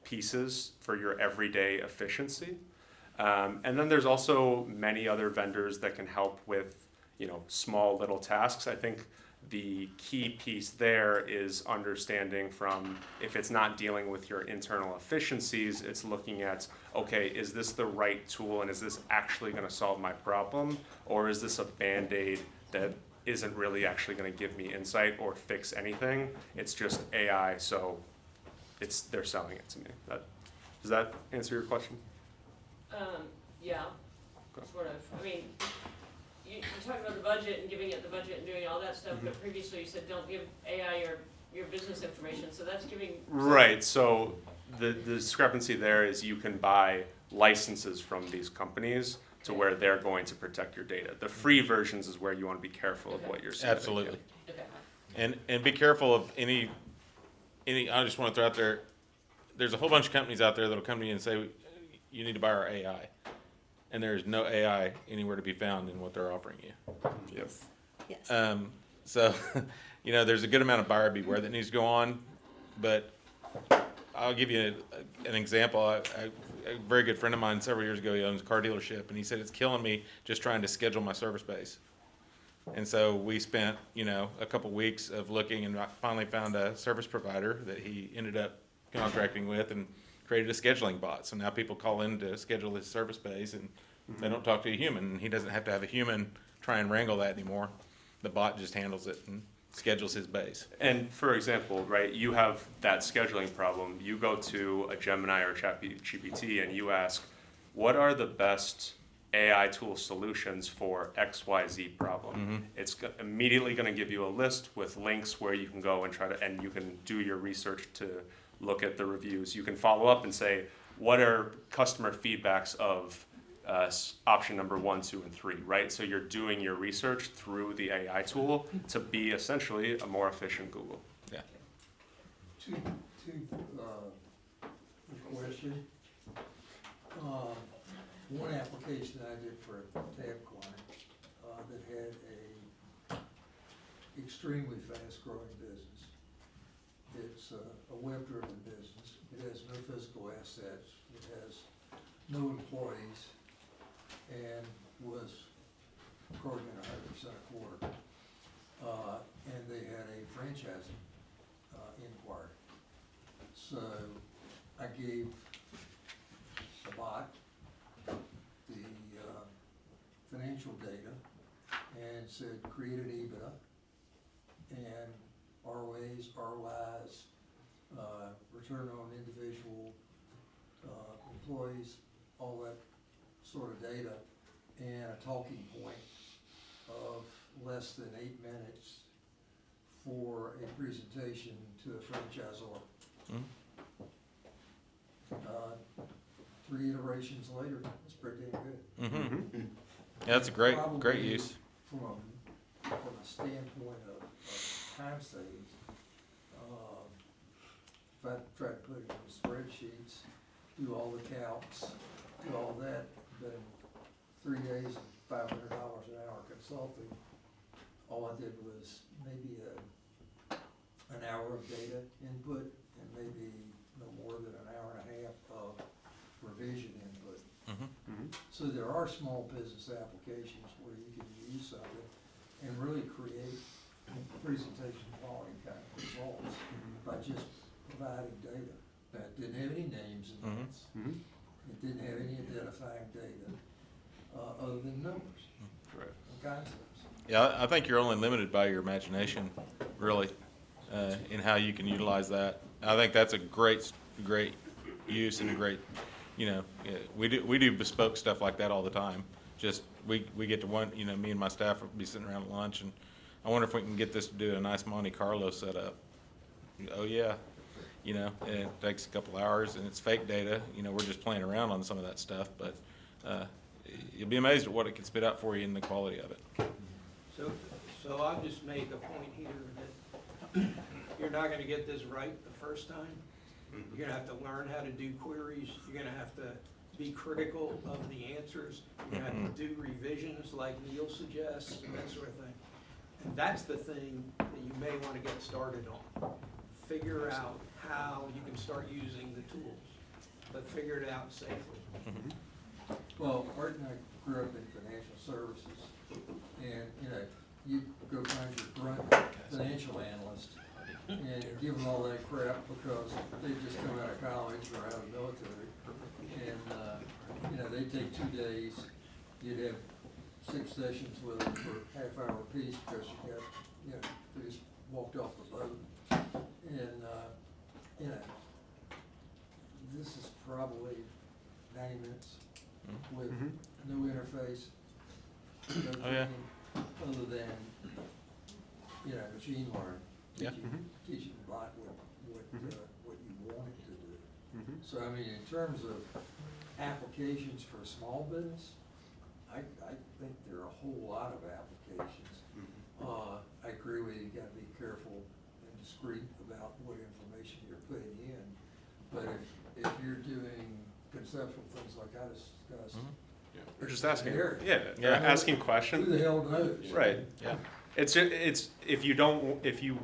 pieces for your everyday efficiency. And then there's also many other vendors that can help with, you know, small little tasks. I think the key piece there is understanding from, if it's not dealing with your internal efficiencies, it's looking at, okay, is this the right tool and is this actually going to solve my problem? Or is this a Band-Aid that isn't really actually going to give me insight or fix anything? It's just AI, so they're selling it to me. Does that answer your question? Yeah, Okay. sort of. I mean, you talk about the budget and giving it the budget and doing all that stuff, but previously you said don't give AI your business information, so that's giving. Right, so the discrepancy there is you can buy licenses from these companies to where they're going to protect your data. The free versions is where you want to be careful of what you're submitting. absolutely. Okay. And be careful of any, I just want to throw out there, there's a whole bunch of companies out there that'll come to you and say, you need to buy our AI. And there's no AI anywhere to be found in what they're offering you. Yep. Yes. So, there's a good amount of buyer beware that needs to go on, but I'll give you an example. A very good friend of mine several years ago, he owns a car dealership, and he said, it's killing me just trying to schedule my service base. And so we spent, a couple weeks of looking and finally found a service provider that he ended up contracting with and created a scheduling bot. So now people call in to schedule his service base, and they don't talk to a human, and he doesn't have to have a human try and wrangle that anymore. The bot just handles it and schedules his base. And for example, right, you have that scheduling problem. You go to a Gemini or ChatGPT and you ask, what are the best AI tool solutions for XYZ problem? It's immediately going to give you a list with links where you can go and and you can do your research to look at the reviews. You can follow up and say, what are customer feedbacks of option number 1, 2, and 3, right? So you're doing your research through the AI tool to be essentially a more efficient Google. Yeah. Two question. One application I did for a tab client that had a extremely fast-growing business. It's a web-driven business. It has no physical assets. It has no employees, and was according to 100% a quarter. And they had a franchising inquiry. So I gave the bot the financial data and said create an EBITDA and ROAs, ROIs, return on individual employees, all that sort of data, and a talking point of less than 8 minutes for a presentation to a franchisor. 3 iterations later, it's pretty damn good. Yeah, that's a great Probably use. From a standpoint of time savings, if I tried to put it in spreadsheets, do all the calcs, do all that, then 3 days and $500 an hour consulting. All I did was maybe an hour of data input and maybe no more than an hour and a half of revision input. So there are small business applications where you can use something and really create presentation quality kind of results by just providing data that didn't have any names in it. It didn't have any identifying data other than numbers Right. and concepts. Yeah, I think you're only limited by your imagination, really, in how you can utilize that. I think that's a great use and a great, we do bespoke stuff like that all the time. Just we get to me and my staff will be sitting around at lunch, and I wonder if we can get this to do a nice Monte Carlo setup. Oh yeah, and it takes a couple hours, and it's fake data. We're just playing around on some of that stuff, but you'll be amazed at what it can spit out for you and the quality of it. So I'll just make a point here that you're not gonna get this right the first time. You're gonna have to learn how to do queries. You're gonna have to be critical of the answers. You're gonna have to do revisions like Neil suggests and that sort of thing. And that's the thing that you may wanna get started on. Figure out how you can start using the tools, but figure it out safely. Well, Art and I grew up in financial services, and, you go find your grunt financial analyst and give them all that crap because they just come out of college or out of the military. And, they take 2 days, you'd have 6 sessions with them for half-hour apiece because they just walked off the boat. And, this is probably 90 minutes with no interface, no Oh, yeah. training, other than, machine learning. Yeah. Teaching the bot what you want it to do. So, in terms of applications for a small business, I think there are a whole lot of applications. I agree with you, you gotta be careful and discreet about what information you're putting in, But if you're doing conceptual things like I discussed, We're just asking, Here. yeah, asking who questions. the hell knows? Right. Yeah. It's if you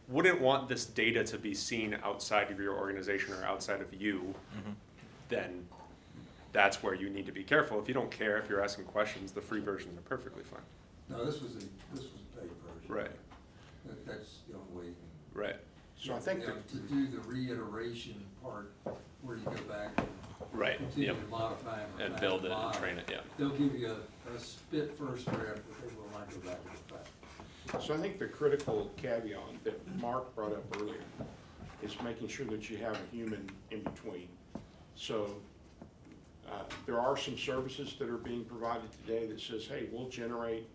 wouldn't want this data to be seen outside of your organization or outside of you, then that's where you need to be careful. If you don't care, if you're asking questions, the free versions are perfectly fine. No, this was a paid version. Right. That's the only way you can. Right. So I think You know, that, to do the reiteration part, where you go back and Right. continue Yep. to modify and And refine build the it and model. train it. Yeah. They'll give you a spit first draft, but they will not go back and refine. so I think the critical caveat that Mark brought up earlier is making sure that you have a human in between. So, there are some services that are being provided today that says, hey, we'll generate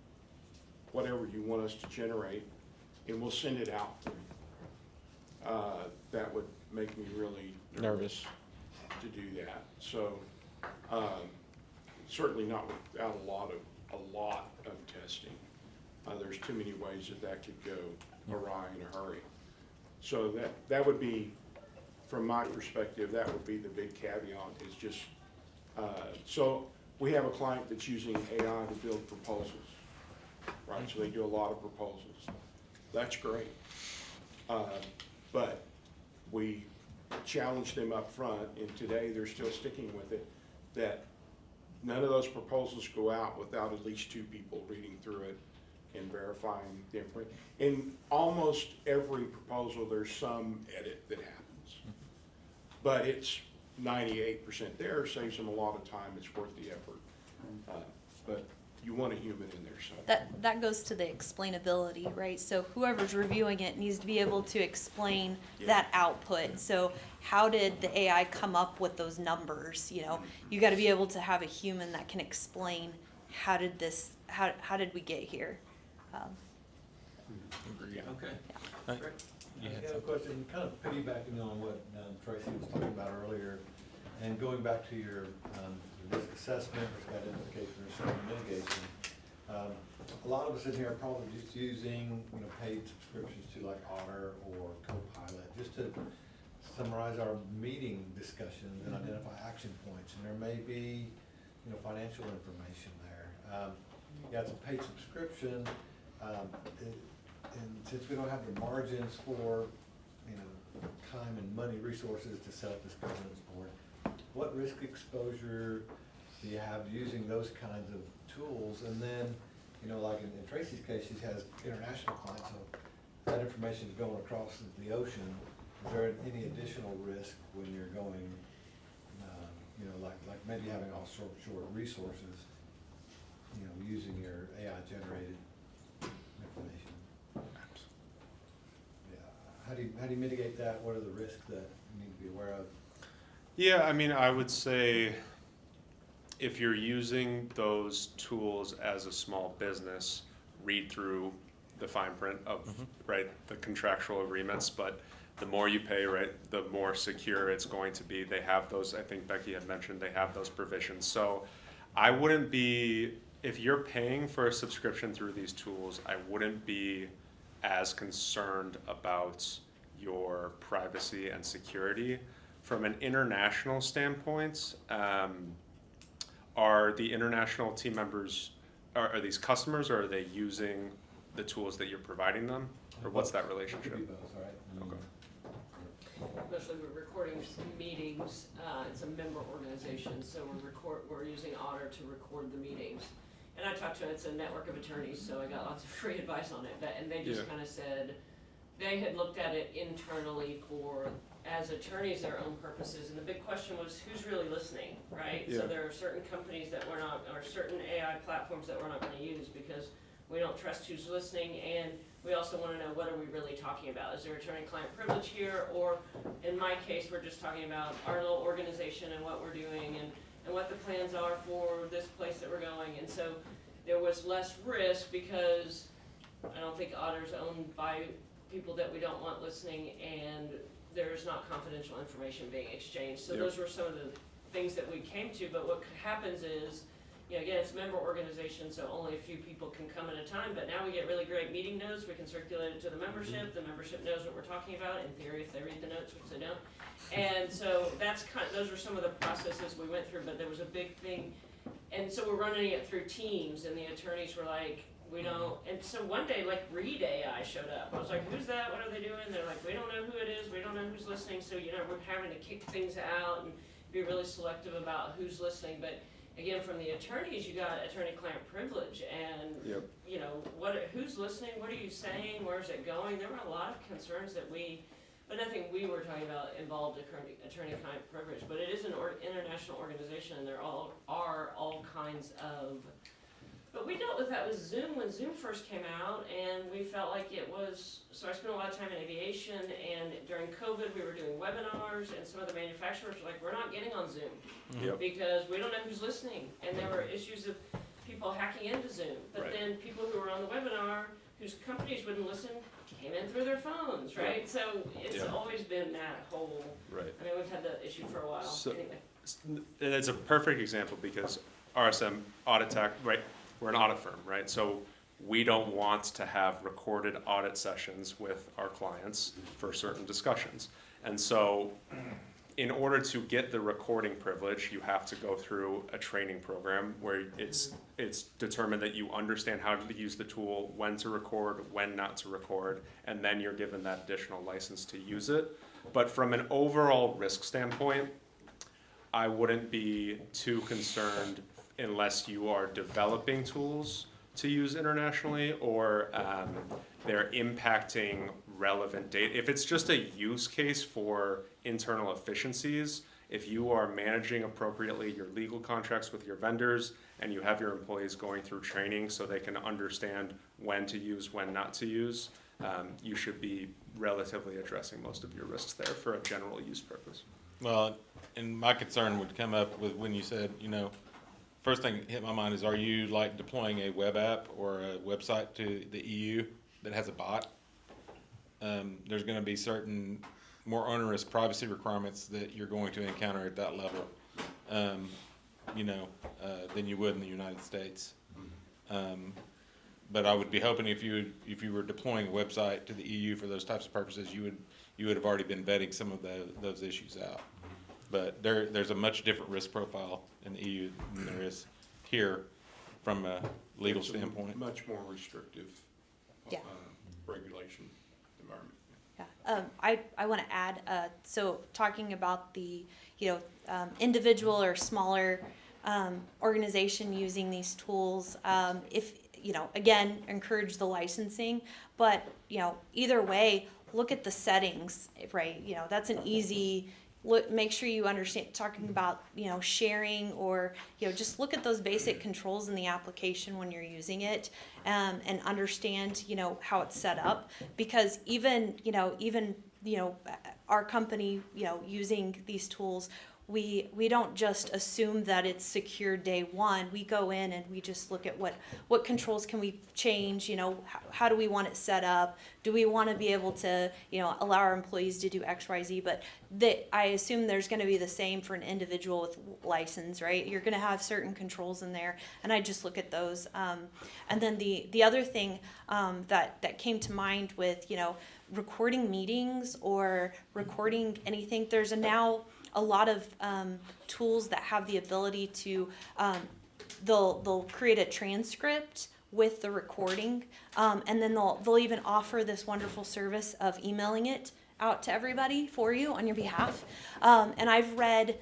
whatever you want us to generate, and we'll send it out for you. That would make me really Nervous. to do that. So, certainly not without a lot of testing. There's too many ways that could go awry in a hurry. So that would be, from my perspective, that would be the big caveat is just, so we have a client that's using AI to build proposals, right? So they do a lot of proposals. That's great. But we challenge them up front, and today they're still sticking with it, that none of those proposals go out without at least two people reading through it and verifying the information. In almost every proposal, there's some edit that happens. But it's 98% there, saves them a lot of time, it's worth the effort. But you want a human in there, so. That goes to the explainability, right? So whoever's reviewing it needs to be able to explain that output. So how did the AI come up with those numbers? You know, you got to be able to have a human that can explain how did we get here? Yeah. Okay. Yeah. Great. You had I have a question, kind of piggybacking on what Tracy was talking about earlier, and going back to your risk assessment, risk identification, risk mitigation. A lot of us in here are probably just using, paid subscriptions to like Otter or Copilot, just to summarize our meeting discussions and identify action points, and there may be, financial information there. Yeah, it's a paid subscription, and since we don't have the margins for, time and money resources to set up this governance board, what risk exposure do you have using those kinds of tools? And then, like in Tracy's case, she has international clients, so that information is going across the ocean. Is there any additional risk when you're going, like maybe having offshore resources, using your AI generated information? Yeah. How do you mitigate that? What are the risks that you need to be aware of? Yeah, I mean, I would say if you're using those tools as a small business, read through the fine print of, right, the contractual agreements, but the more you pay, right, the more secure it's going to be. They have those, I think Becky had mentioned, they have those provisions. So I wouldn't be, if you're paying for a subscription through these tools, I wouldn't be as concerned about your privacy and security. From an international standpoint, are the international team members, are these customers, or are they using the tools that you're providing them? Or what's that relationship? Could be both, all right? Okay. Especially we're recording meetings, it's a member organization, so we're using Otter to record the meetings. And I talked to, it's a network of attorneys, so I got lots of free advice on it, and they just Yeah. kind of said, they had looked at it internally for, as attorneys, their own purposes, and the big question was, who's really listening, right? Yeah. So there are certain companies that we're not, or certain AI platforms that we're not gonna use because we don't trust who's listening, and we also wanna know, what are we really talking about? Is there attorney-client privilege here, or in my case, we're just talking about our little organization and what we're doing, and what the plans are for this place that we're going, and so there was less risk because I don't think Otter's owned by people that we don't want listening, and there's not confidential information being exchanged. So Yep. those were some of the things that we came to, but what happens is you know, again, it's a member organization, so only a few people can come at a time, but now we get really great meeting notes, we can circulate it to the membership knows what we're talking about, in theory, if they read the notes, which they don't. And so that's those are some of the processes we went through, but there was a big thing, and so we're running it through Teams, and the attorneys were like, we don't, and so one day, like, Read AI showed up. I was like, who's that, what are they doing? They're like, we don't know who it is, we don't know who's listening, so, you know, we're having to kick things out and be really selective about who's listening, but again, from the attorneys, you got attorney-client privilege, and, you know, who's listening, what are you saying, where's it going? There were a lot of concerns that but nothing we were talking about involved attorney-client privilege, but it is an international organization, and there are all kinds of, but we dealt with that with Zoom when Zoom first came out, and we felt like it was, so I spent a lot of time in aviation, and during COVID, we were doing webinars, and some of the manufacturers were like, we're not getting on Zoom, because we don't know who's listening, and there were issues of people hacking into Zoom, but then people who were on the webinar, whose companies wouldn't listen, came in through their phones, right? So it's always been that whole, I mean, we've had the issue for a while, So- anyway. And it's a perfect example because RSM audit tech, right? We're an audit firm, right? So we don't want to have recorded audit sessions with our clients for certain discussions. And so in order to get the recording privilege, you have to go through a training program where it's determined that you understand how to use the tool, when to record, when not to record, and then you're given that additional license to use it. But from an overall risk standpoint, I wouldn't be too concerned unless you are developing tools to use internationally or they're impacting relevant data. If it's just a use case for internal efficiencies, if you are managing appropriately your legal contracts with your vendors and you have your employees going through training so they can understand when to use, when not to use, you should be relatively addressing most of your risks there for a general use purpose. Well, and my concern would come up with when you said, you know, first thing hit my mind is, are you like deploying a web app or a website to the EU that has a bot? There's going to be certain more onerous privacy requirements that you're going to encounter at that level, than you would in the United States. But I would be hoping if you were deploying a website to the EU for those types of purposes, you would have already been vetting some of those issues out. But there's a much different risk profile in the EU than there is here from a legal standpoint. Much more restrictive Yeah. regulation environment. Yeah, I want to add, so talking about the, individual or smaller organization using these tools, if, again, encourage the licensing, but, either way, look at the settings, right? That's an easy, make sure you understand, talking about, sharing or, just look at those basic controls in the application when you're using it, and understand, how it's set up. Because even our company, using these tools, we don't just assume that it's secure day one. We go in and we just look at what controls can we change, how do we want it set up? Do we want to be able to, allow our employees to do X, Y, Z? But I assume there's going to be the same for an individual with license, right? You're going to have certain controls in there, and I just look at those. And then the other thing that came to mind with, recording meetings or recording anything, there's now a lot of tools that have the ability to, they'll create a transcript with the recording, and then they'll even offer this wonderful service of emailing it out to everybody for you on your behalf. And I've read,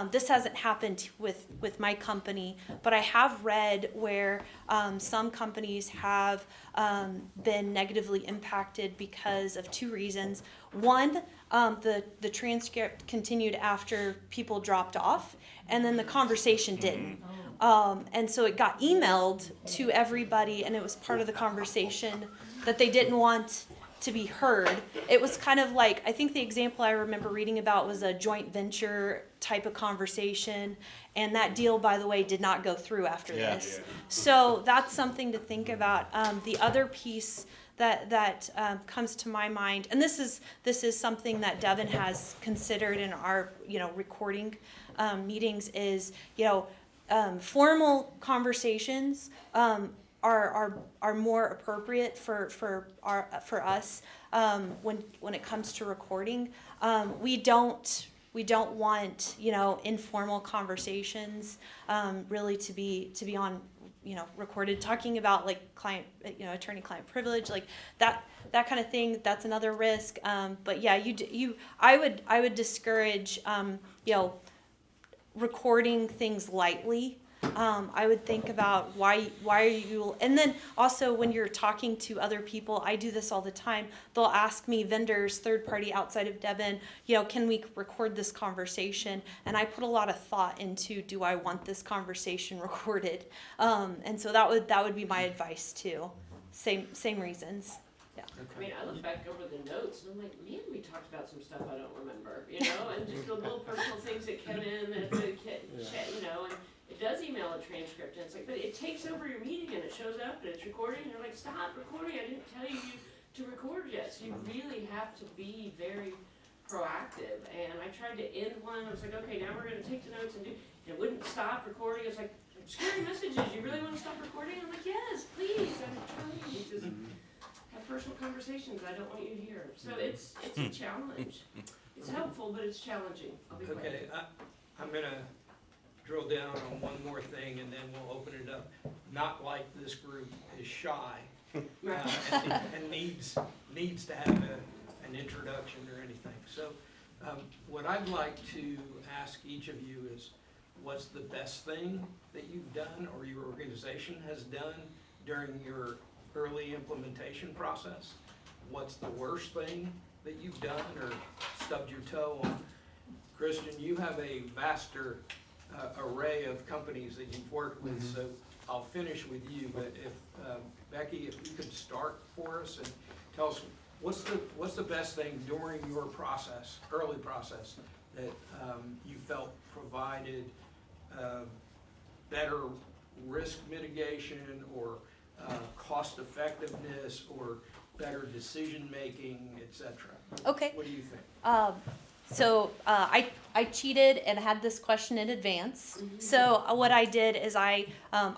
this hasn't happened with my company, but I have read where some companies have been negatively impacted because of two reasons. One, the transcript continued after people dropped off, and then the conversation didn't. And so it got emailed to everybody, and it was part of the conversation that they didn't want to be heard. It was kind of like, I think the example I remember reading about was a joint venture type of conversation, and that deal, by the way, did not go through after this. So that's something to think about. The other piece that comes to my mind, and this is something that Devin has considered in our recording meetings, is formal conversations are more appropriate for us when it comes to recording. We don't want, you know, informal conversations really to be on, you know, recorded, talking about like client, you know, attorney-client privilege, like that kind of thing. That's another risk. But yeah, I would discourage, you know, recording things lightly. I would think about why are you, and then also when you're talking to other people, I do this all the time. They'll ask me, vendors, third party outside of Devon, you know, can we record this conversation? And I put a lot of thought into, do I want this conversation recorded? And so that would be my advice too. Same reasons. Yeah. I mean, I look back over the notes and I'm like, man, we talked about some stuff I don't remember, you know, and just the little personal things that come in that you know, and it does email a transcript and it's like, but it takes over your meeting and it shows up and it's recording and you're like, stop recording, I didn't tell you to record yet. So you really have to be very proactive. And I tried to end one, I was like, okay, now we're gonna take the notes and do, and it wouldn't stop recording. It's like, scary messages, you really wanna stop recording? I'm like, yes, please, I'm trying to just have personal conversations I don't want you to hear. So it's a challenge. It's helpful, but it's challenging. I'll be frank. Okay, I'm gonna drill down on one more thing and then we'll open it up. Not like this group is shy and needs to have an introduction or anything. So what I'd like to ask each of you is, what's the best thing that you've done or your organization has done during your early implementation process? What's the worst thing that you've done or stubbed your toe on? Christian, you have a vaster array of companies that you've worked with, so I'll finish with you, but if, Becky, if you could start for us and tell us, what's the best thing during your process, early process, that you felt provided better risk mitigation or cost effectiveness or better decision making, etc.? Okay. What do you think? So I cheated and had this question in advance. So what I did is I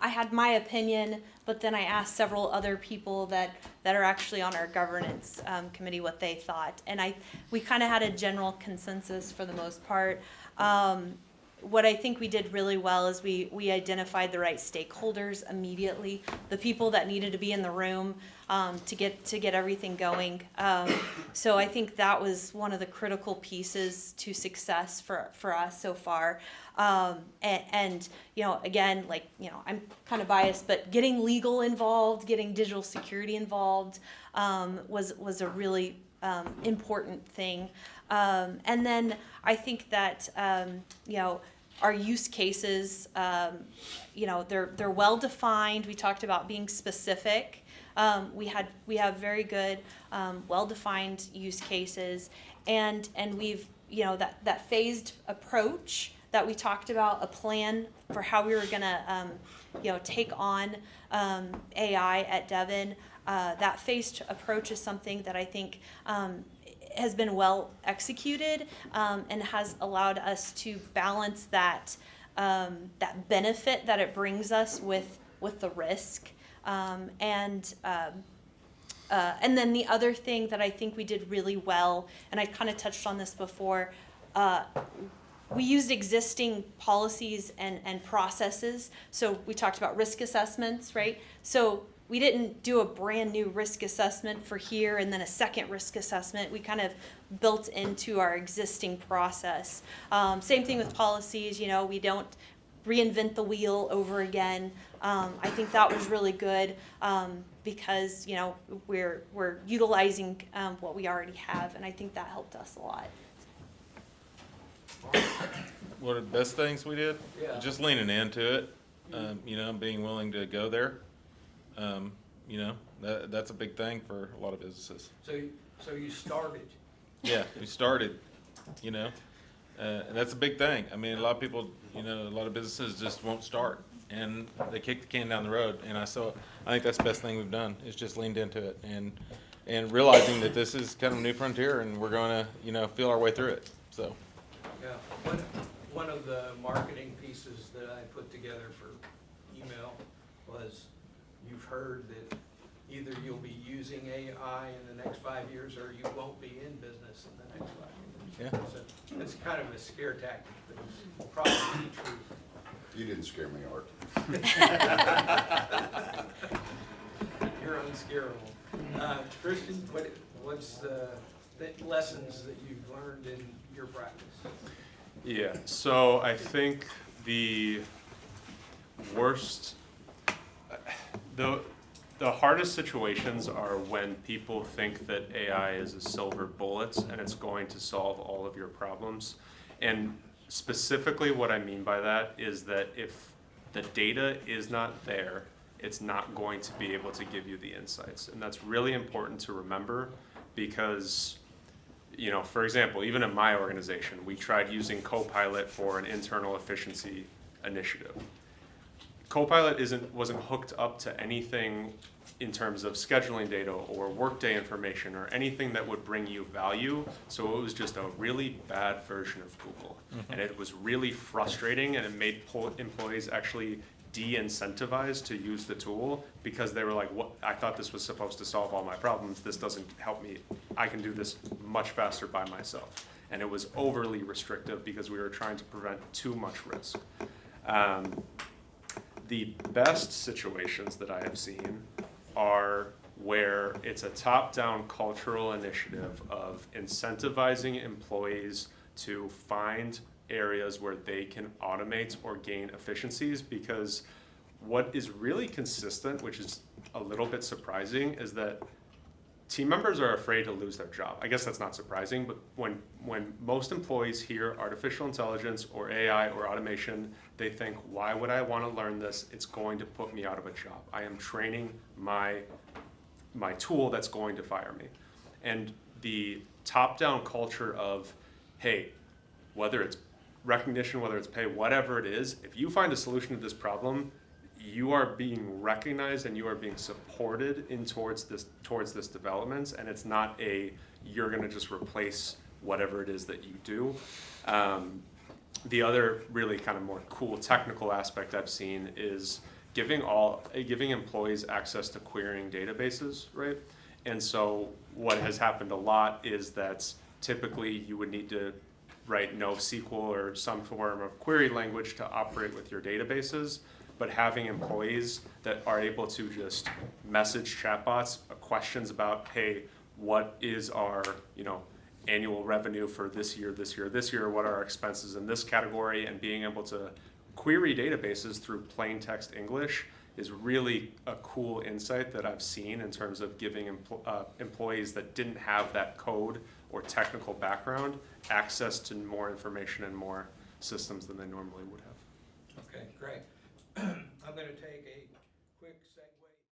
had my opinion, but then I asked several other people that are actually on our governance committee what they thought, and we kind of had a general consensus for the most part. What I think we did really well is we identified the right stakeholders immediately, the people that needed to be in the room to get everything going. So I think that was one of the critical pieces to success for us so far. And you know, again, like, you know, I'm kind of biased, but getting legal involved, getting digital security involved was a really important thing. And then I think that you know, our use cases, you know, they're well defined. We talked about being specific. We have very good, well defined use cases, and we've, you know, that phased approach that we talked about, a plan for how we were gonna you know, take on AI at Devon. That phased approach is something that I think has been well executed and has allowed us to balance that benefit that it brings us with the risk. And then the other thing that I think we did really well, and I kind of touched on this before, we used existing policies and processes. So we talked about risk assessments, right? So we didn't do a brand new risk assessment for here and then a second risk assessment. We kind of built into our existing process. Same thing with policies, you know, we don't reinvent the wheel over again. I think that was really good because, you know, we're utilizing what we already have, and I think that helped us a lot. What are the best things we did? Yeah. Just leaning into it, you know, being willing to go there. You know, that's a big thing for a lot of businesses. So you started. Yeah, we started, you know, and that's a big thing. I mean, a lot of people, you know, a lot of businesses just won't start and they kick the can down the road. And I think that's the best thing we've done is just leaned into it and realizing that this is kind of a new frontier and we're going to, you know, feel our way through it. So. Yeah. one of the marketing pieces that I put together for email was, you've heard that either you'll be using AI in the next 5 years or you won't be in business in the next 5 years. Yeah. So it's kind of a scare tactic, but it's probably true. You didn't scare me, Art. You're unscarable. Christian, what's the lessons that you've learned in your practice? Yeah, so I think the worst, the hardest situations are when people think that AI is a silver bullet and it's going to solve all of your problems. And specifically what I mean by that is that if the data is not there, it's not going to be able to give you the insights. And that's really important to remember because, you know, for example, even in my organization, we tried using Copilot for an internal efficiency initiative. Copilot wasn't hooked up to anything in terms of scheduling data or workday information or anything that would bring you value. So it was just a really bad version of Google. And it was really frustrating, and it made employees actually de-incentivized to use the tool because they were like, "What? I thought this was supposed to solve all my problems. This doesn't help me. I can do this much faster by myself." And it was overly restrictive because we were trying to prevent too much risk. The best situations that I have seen are where it's a top-down cultural initiative of incentivizing employees to find areas where they can automate or gain efficiencies, because what is really consistent, which is a little bit surprising, is that team members are afraid to lose their job. I guess that's not surprising, but when most employees hear artificial intelligence or AI or automation, they think, why would I want to learn this? It's going to put me out of a job. I am training my tool that's going to fire me. And the top-down culture of, hey, whether it's recognition, whether it's pay, whatever it is, if you find a solution to this problem, you are being recognized and you are being supported towards this development, and it's not you're going to just replace whatever it is that you do. The other really kind of more cool technical aspect I've seen is giving employees access to querying databases, right? And so what has happened a lot is that typically you would need to write NoSQL or some form of query language to operate with your databases, but having employees that are able to just message chatbots questions about, hey, what is our, annual revenue for this year, what are our expenses in this category, and being able to query databases through plain text English is really a cool insight that I've seen in terms of giving employees that didn't have that code or technical background access to more information and more systems than they normally would have. Okay, great. I'm going to take a